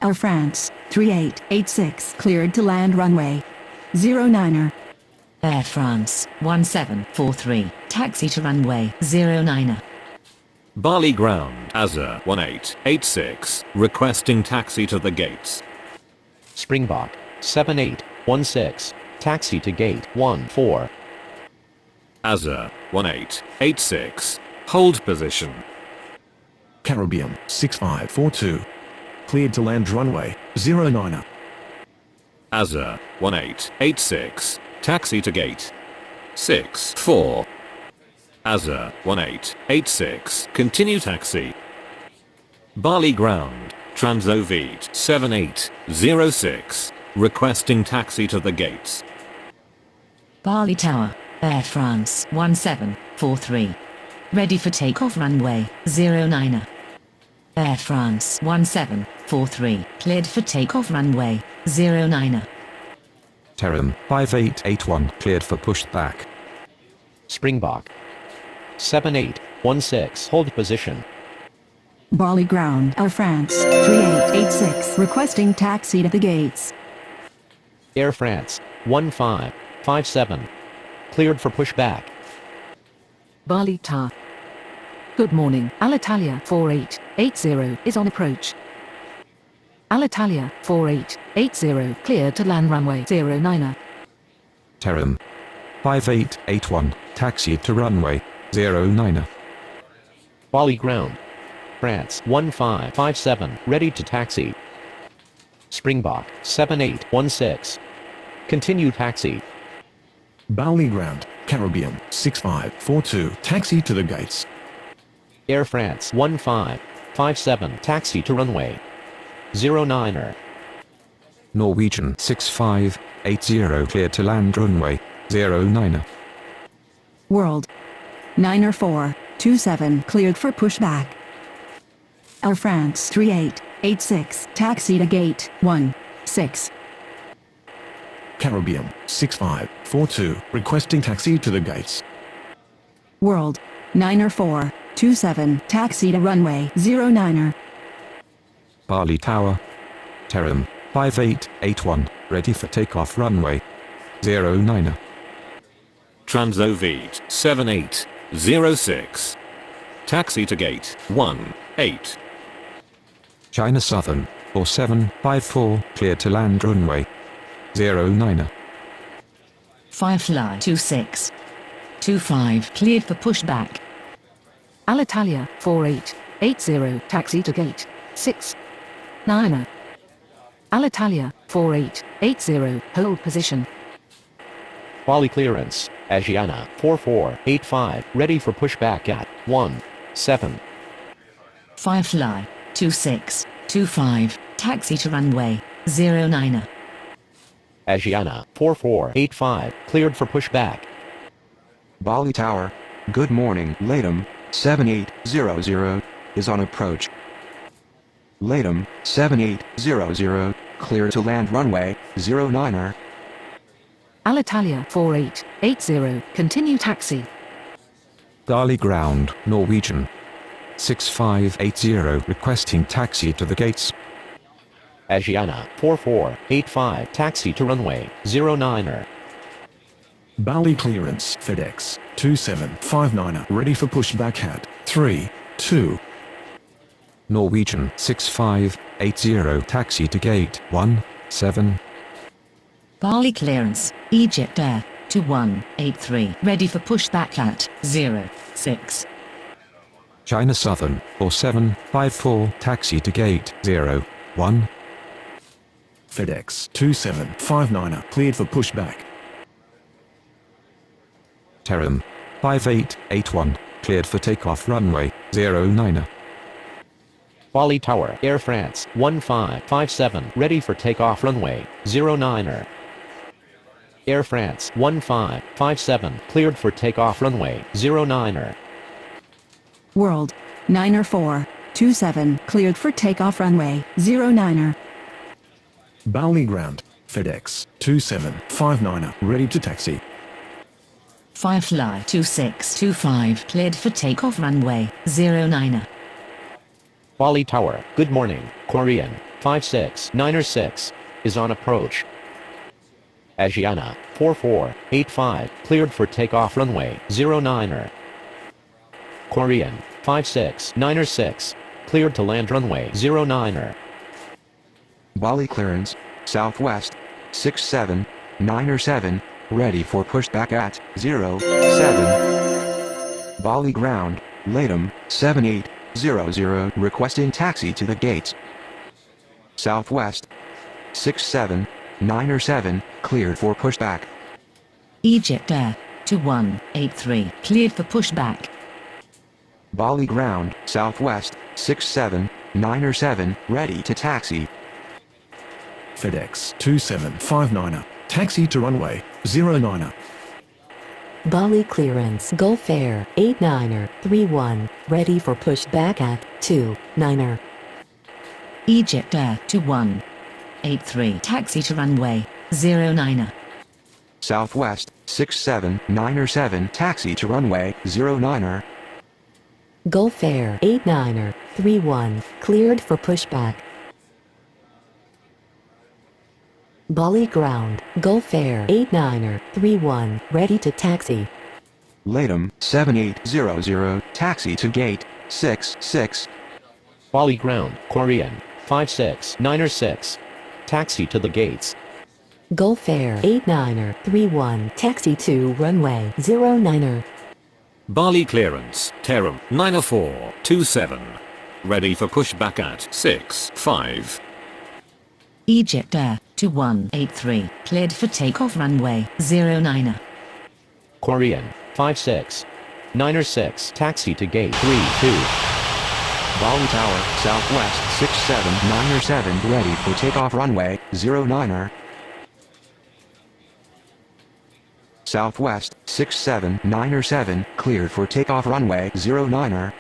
Air France 3886 cleared to land runway 09er. Air France 1743, taxi to runway 09er. Bali ground, Azur 1886, requesting taxi to the gates. Springbok 7816, taxi to gate 14. Azur 1886, hold position. Caribbean 6542 cleared to land runway 09er. Azur 1886, taxi to gate 64. Azur 1886, continue taxi. Bali ground, Transovit 7806, requesting taxi to the gates. Bali Tower, Air France 1743. Ready for takeoff runway 09er. Air France 1743, cleared for takeoff runway 09er. Terram 5881, cleared for pushback. Springbok 7816, hold position. Bali ground, Air France 3886 requesting taxi to the gates. Air France 1557, cleared for pushback. Bali Tower. Good morning. Alitalia 4880 is on approach. Alitalia 4880, cleared to land runway 09er. Terram 5881, taxi to runway 09er. Bali ground, France 1557, ready to taxi. Springbok 7816, continue taxi. Bali ground, Caribbean 6542 taxi to the gates. Air France 1557, taxi to runway 09er. Norwegian 6580, cleared to land runway 09er. World 90427 cleared for pushback. Air France 3886 taxi to gate 16. Caribbean 6542 requesting taxi to the gates. World 90427 taxi to runway 09er. Bali Tower, Terram 5881, ready for takeoff runway 09er. Transovit 7806. Taxi to gate 18. China Southern 4754 cleared to land runway 09er. Firefly 2625 cleared for pushback. Alitalia 4880 taxi to gate 69er. Alitalia 4880 hold position. Bali clearance, Asiana 4485 ready for pushback at 17. Firefly 2625 taxi to runway 09er. Asiana 4485 cleared for pushback. Bali Tower, good morning. Latam 7800 is on approach. Latam 7800 clear to land runway 09er. Alitalia 4880 continue taxi. Dali ground Norwegian 6580 requesting taxi to the gates. Asiana 4485 taxi to runway 09er. Bali clearance FedEx 2759 ready for pushback at 32. Norwegian 6580 taxi to gate 17. Bali clearance Egypt Air 2183 ready for pushback at 06. China Southern 4754 taxi to gate 01. FedEx 2759 cleared for pushback. Turnip 5881 cleared for takeoff runway 09er. Bali Tower Air France 1557 ready for takeoff runway 09er. Air France 1557 cleared for takeoff runway 09er. World 90427 cleared for takeoff runway 09er. Bali ground FedEx 2759 ready to taxi. Firefly 2625 cleared for takeoff runway 09er. Bali Tower, good morning. Korean 56906 is on approach. Asiana 4485 cleared for takeoff runway 09er. Korean 56906 cleared to land runway 09er. Bali clearance, Southwest 6797 ready for pushback at 07. Bali ground, Latam 7800 requesting taxi to the gates. Southwest 6797 cleared for pushback. Egypt Air 2183 cleared for pushback. Bali ground, Southwest 6797 ready to taxi. FedEx 2759 taxi to runway 09er. Bali clearance Gulf Air 89er 31 ready for pushback at 29er. Egypt Air 2183 taxi to runway 09er. Southwest 6797 taxi to runway 09er. Gulf Air 89er 31 cleared for pushback. Bali ground, Gulf Air 89er 31 ready to taxi. Latam 7800 taxi to gate 66. Bali ground, Korean 56906 taxi to the gates. Gulf Air 89er 31 taxi to runway 09er. Bali clearance, Turnip 90427. Ready for pushback at 65. Egypt Air 2183 cleared for takeoff runway 09er. Korean 56906 taxi to gate 32. Bali Tower, Southwest 6797 ready for takeoff runway 09er. Southwest 6797 cleared for takeoff runway 09er.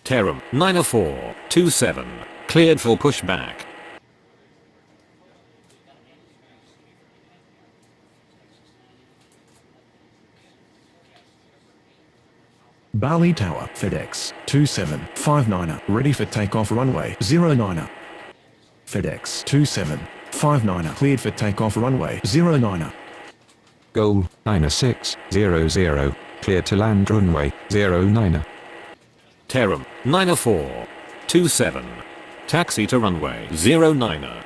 Turnip 90427. Cleared for pushback. Bali Tower, FedEx 2759er, ready for takeoff runway 09er. FedEx 2759er, cleared for takeoff runway 09er. Goal 9600, clear to land runway 09er. Terum 90427, taxi to runway 09er.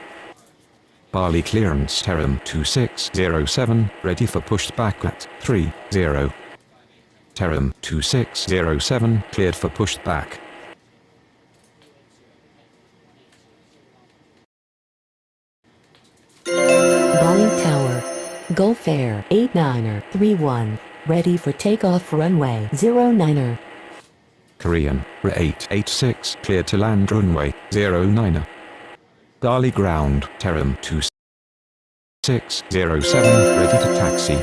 Bali clearance Terum 2607, ready for pushback at 30. Terum 2607, cleared for pushback. Bali Tower, Gulf Air 89er 31, ready for takeoff runway 09er. Korean, RA886, cleared to land runway 09er. Bali ground, Terum 2607, ready to taxi.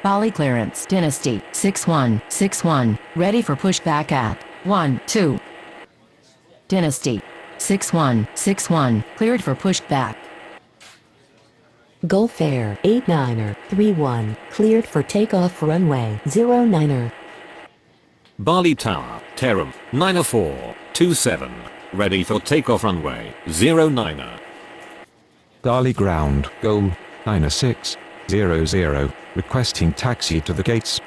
Bali clearance, Dynasty 6161, ready for pushback at 12. Dynasty 6161, cleared for pushback. Gulf Air 89er 31, cleared for takeoff runway 09er. Bali Tower, Terum 90427, ready for takeoff runway 09er. Bali ground, goal 9600, requesting taxi to the gates.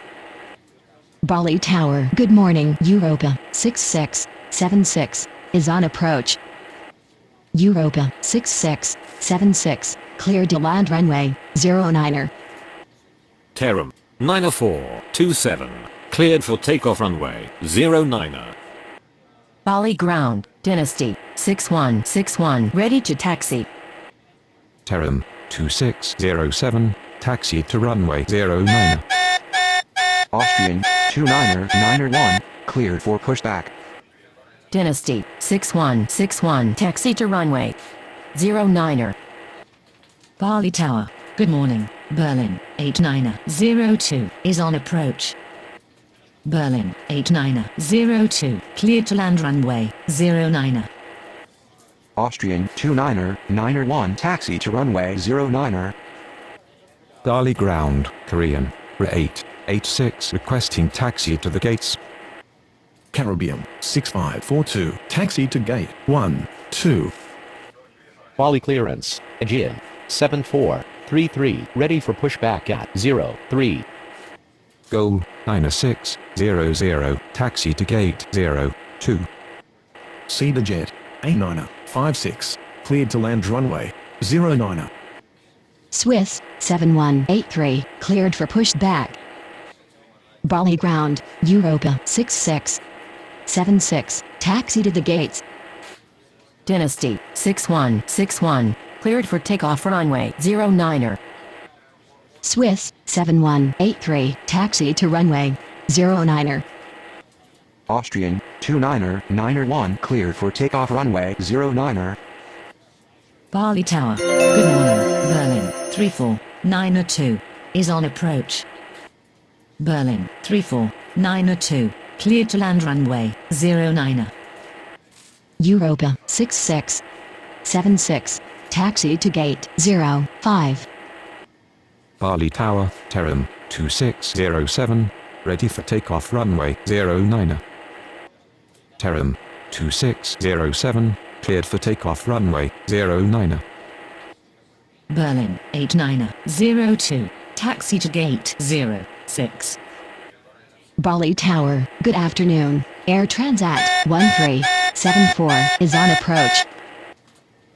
Bali Tower, good morning. Europa 6676 is on approach. Europa 6676, cleared to land runway 09er. Terum 90427, cleared for takeoff runway 09er. Bali ground, Dynasty 6161, ready to taxi. Terum 2607, taxi to runway 09er. Austrian 29er 1, cleared for pushback. Dynasty 6161, taxi to runway 09er. Bali Tower, good morning. Berlin 8902 is on approach. Berlin 8902, cleared to land runway 09er. Austrian 29er 1, taxi to runway 09er. Bali ground, Korean, RA886, requesting taxi to the gates. Caribbean 6542, taxi to gate 12. Bali clearance, Aegean 7433, ready for pushback at 03. Goal 9600, taxi to gate 02. Cedar Jet A9er 56, cleared to land runway 09er. Swiss 7183, cleared for pushback. Bali ground, Europa 6676, taxi to the gates. Dynasty 6161, cleared for takeoff runway 09er. Swiss 7183, taxi to runway 09er. Austrian 29er 1, cleared for takeoff runway 09er. Bali Tower, good morning. Berlin 34902 is on approach. Berlin 34902, cleared to land runway 09er. Europa 6676, taxi to gate 05. Bali Tower, Terum 2607, ready for takeoff runway 09er. Terum 2607, cleared for takeoff runway 09er. Berlin 8902, taxi to gate 06. Bali Tower, good afternoon. Air Transat 1374 is on approach.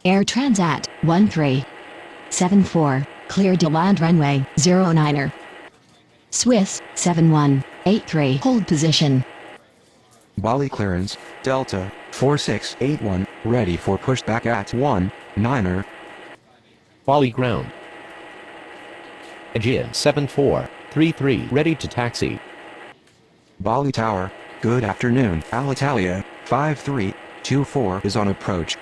Air Transat 1374, cleared to land runway 09er. Swiss 7183, hold position. Bali clearance, Delta 4681, ready for pushback at 19er. Bali ground, Aegean 7433, ready to taxi. Bali Tower, good afternoon. Alitalia 5324 is on approach.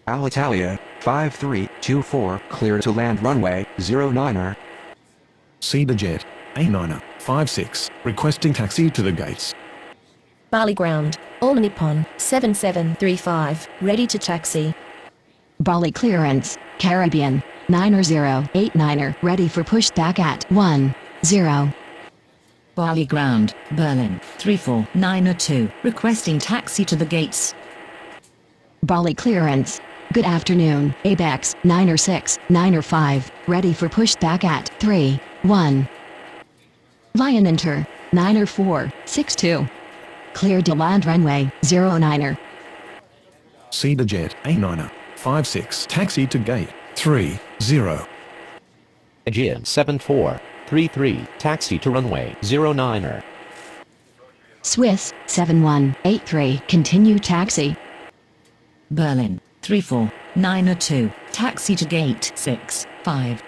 Alitalia 5324, clear to land runway 09er. Cedar Jet A9er 56, requesting taxi to the gates. Bali ground, All Nippon 7735, ready to taxi. Bali clearance, Caribbean 90089er, ready for pushback at 10. Bali Ground, Berlin, 34902, requesting taxi to the gates. Bali clearance. Good afternoon, ABEX 906 905, ready for pushback at 3 1. Lion Enter 904 62. Cleared to land runway 09er. Cedar Jet A9er 56, taxi to gate 30. Aegean 7433, taxi to runway 09er. Swiss 7183, continue taxi. Berlin, 34902, taxi to gate 65.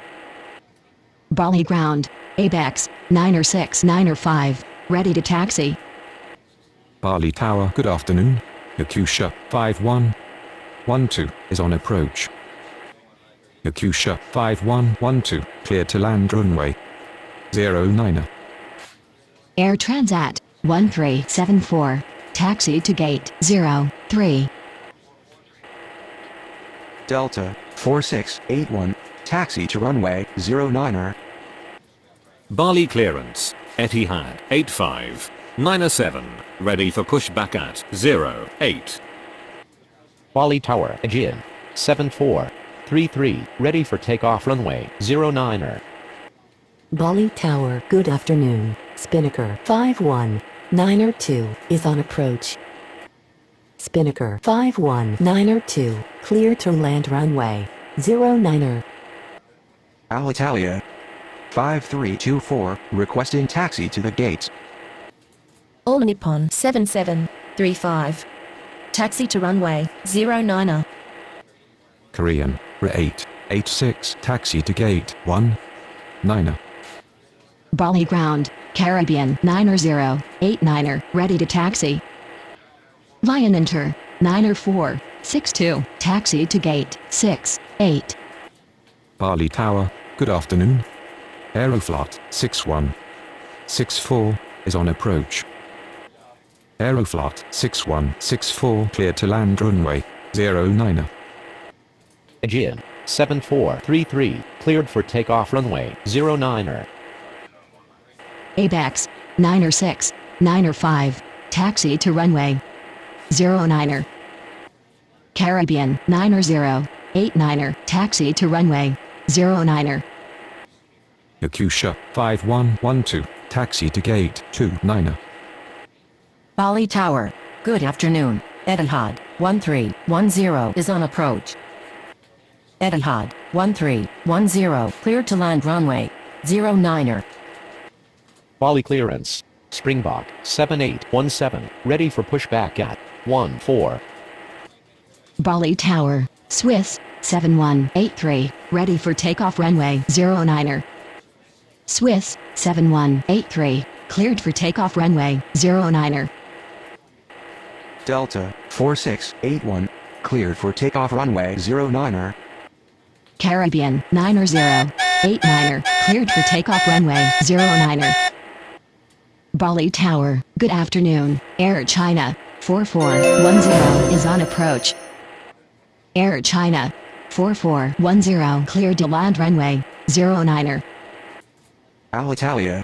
Bali Ground, ABEX 906 905, ready to taxi. Bali Tower, good afternoon. Yakusha 5112 is on approach. Yakusha 5112, clear to land runway 09er. Air Transat 1374, taxi to gate 03. Delta 4681, taxi to runway 09er. Bali clearance, Etihad 8597, ready for pushback at 08. Bali Tower, Aegean 7433, ready for takeoff runway 09er. Bali Tower, good afternoon. Spinnaker 51902 is on approach. Spinnaker 51902, clear to land runway 09er. Alitalia 5324, requesting taxi to the gates. All Nippon 7735. Taxi to runway 09er. Korean, RA886, taxi to gate 19er. Bali Ground, Caribbean 90089er, ready to taxi. Lion Enter 90462, taxi to gate 68. Bali Tower, good afternoon. Aeroflot 6164 is on approach. Aeroflot 6164, clear to land runway 09er. Aegean 7433, cleared for takeoff runway 09er. ABEX 906 905, taxi to runway 09er. Caribbean 90089er, taxi to runway 09er. Yakusha 5112, taxi to gate 29er. Bali Tower, good afternoon. Etihad 1310 is on approach. Etihad 1310, cleared to land runway 09er. Bali clearance, Springbok 7817, ready for pushback at 14. Bali Tower, Swiss 7183, ready for takeoff runway 09er. Swiss 7183, cleared for takeoff runway 09er. Delta 4681, cleared for takeoff runway 09er. Caribbean 90089er, cleared for takeoff runway 09er. Bali Tower, good afternoon. Air China 4410 is on approach. Air China 4410, cleared to land runway 09er. Alitalia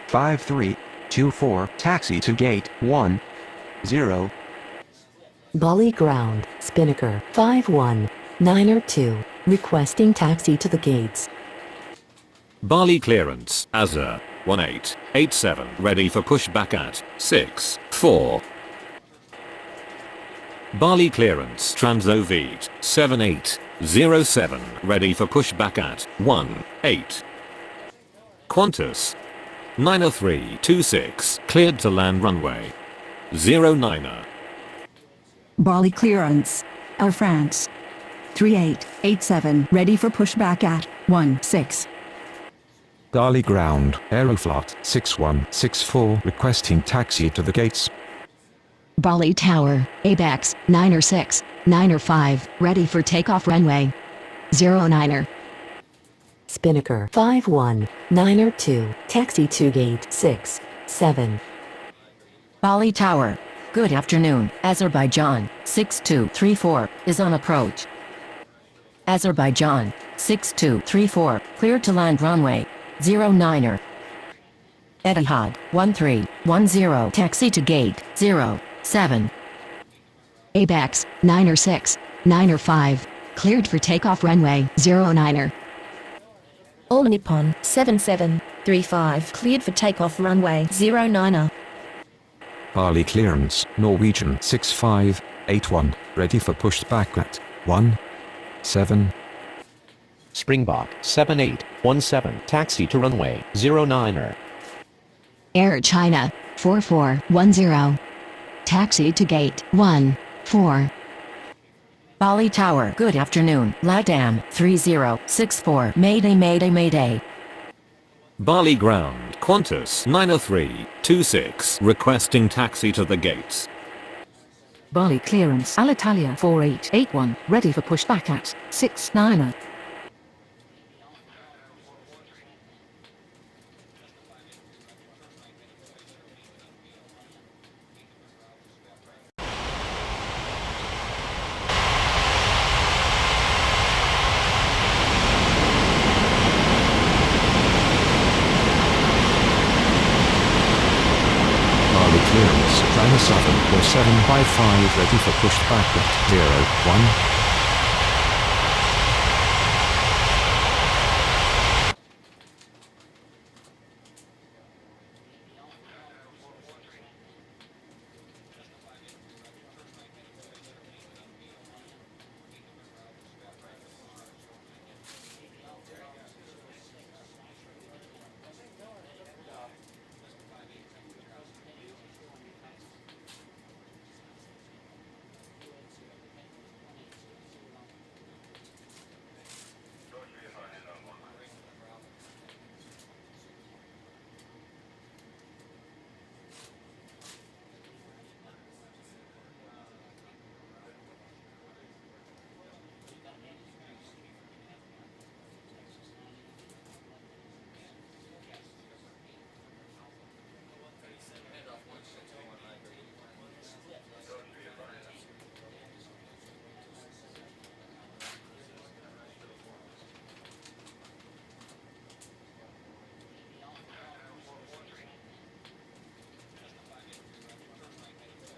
5324, taxi to gate 10. Bali Ground, Spinnaker 51902, requesting taxi to the gates. Bali clearance, Azur 1887, ready for pushback at 64. Bali clearance, Transoviet 7807, ready for pushback at 18. Qantas 90326, cleared to land runway 09er. Bali clearance. Air France 3887, ready for pushback at 16. Bali Ground, Aeroflot 6164, requesting taxi to the gates. Bali Tower, ABEX 906 905, ready for takeoff runway 09er. Spinnaker 51902, taxi to gate 67. Bali Tower, good afternoon. Azerbaijan 6234 is on approach. Azerbaijan 6234, cleared to land runway 09er. Etihad 1310 taxi to gate 07. ABEX 906, 905, cleared for takeoff runway 09er. All Nippon 7735 cleared for takeoff runway 09er. Bali clearance, Norwegian 6581, ready for pushback at 17. Springbok 7817 taxi to runway 09er. Air China 4410, taxi to gate 14. Bali Tower, good afternoon. LATAM 3064, Mayday Mayday Mayday. Bali ground, Qantas 90326, requesting taxi to the gates. Bali clearance, Alitalia 4881, ready for pushback at 69er. Bali clearance, China Southern 4755, ready for pushback at 01.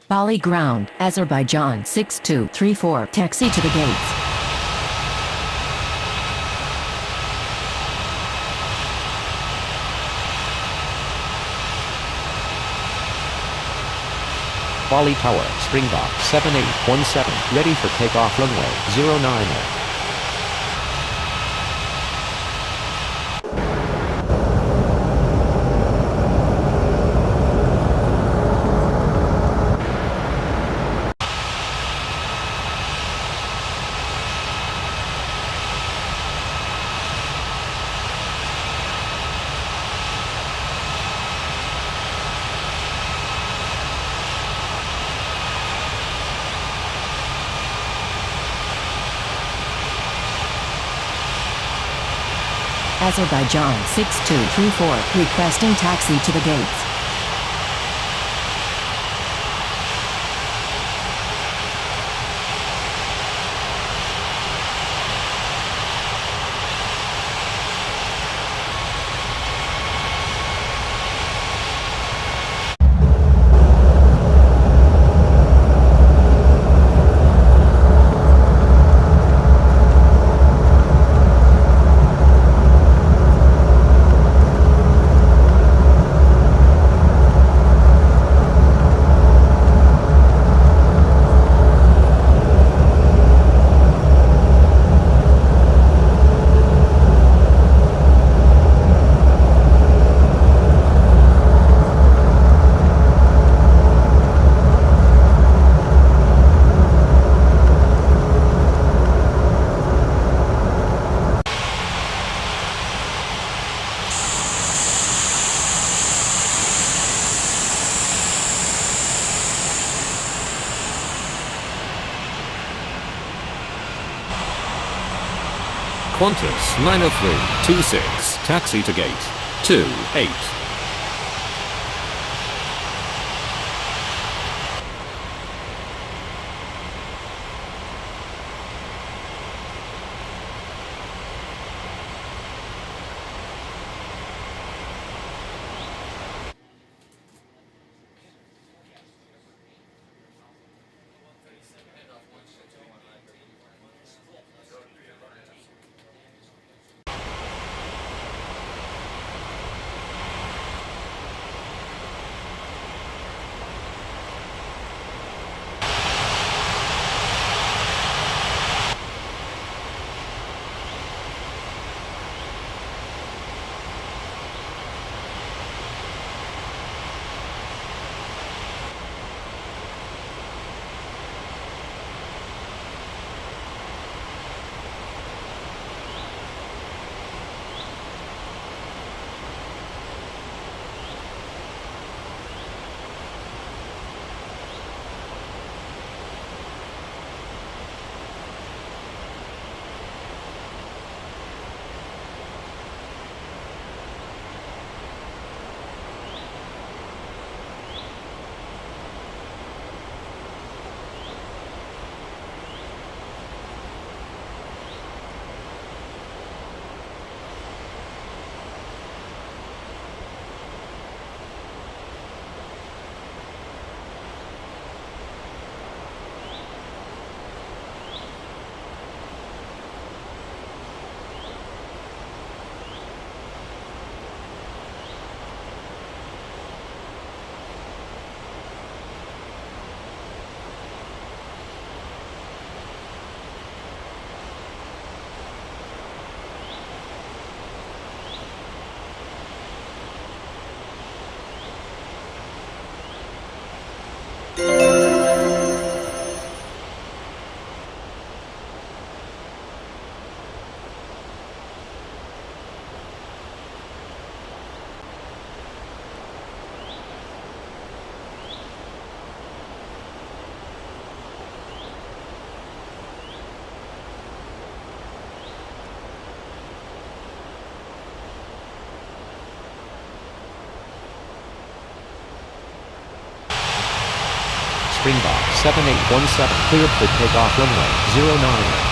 Bali ground, Azerbaijan 6234, taxi to the gates. Bali Tower, Springbok 7817, ready for takeoff runway 09er. Azerbaijan 6234, requesting taxi to the gates. Qantas 90326, taxi to gate 28. Springbok 7817 cleared for takeoff runway 09.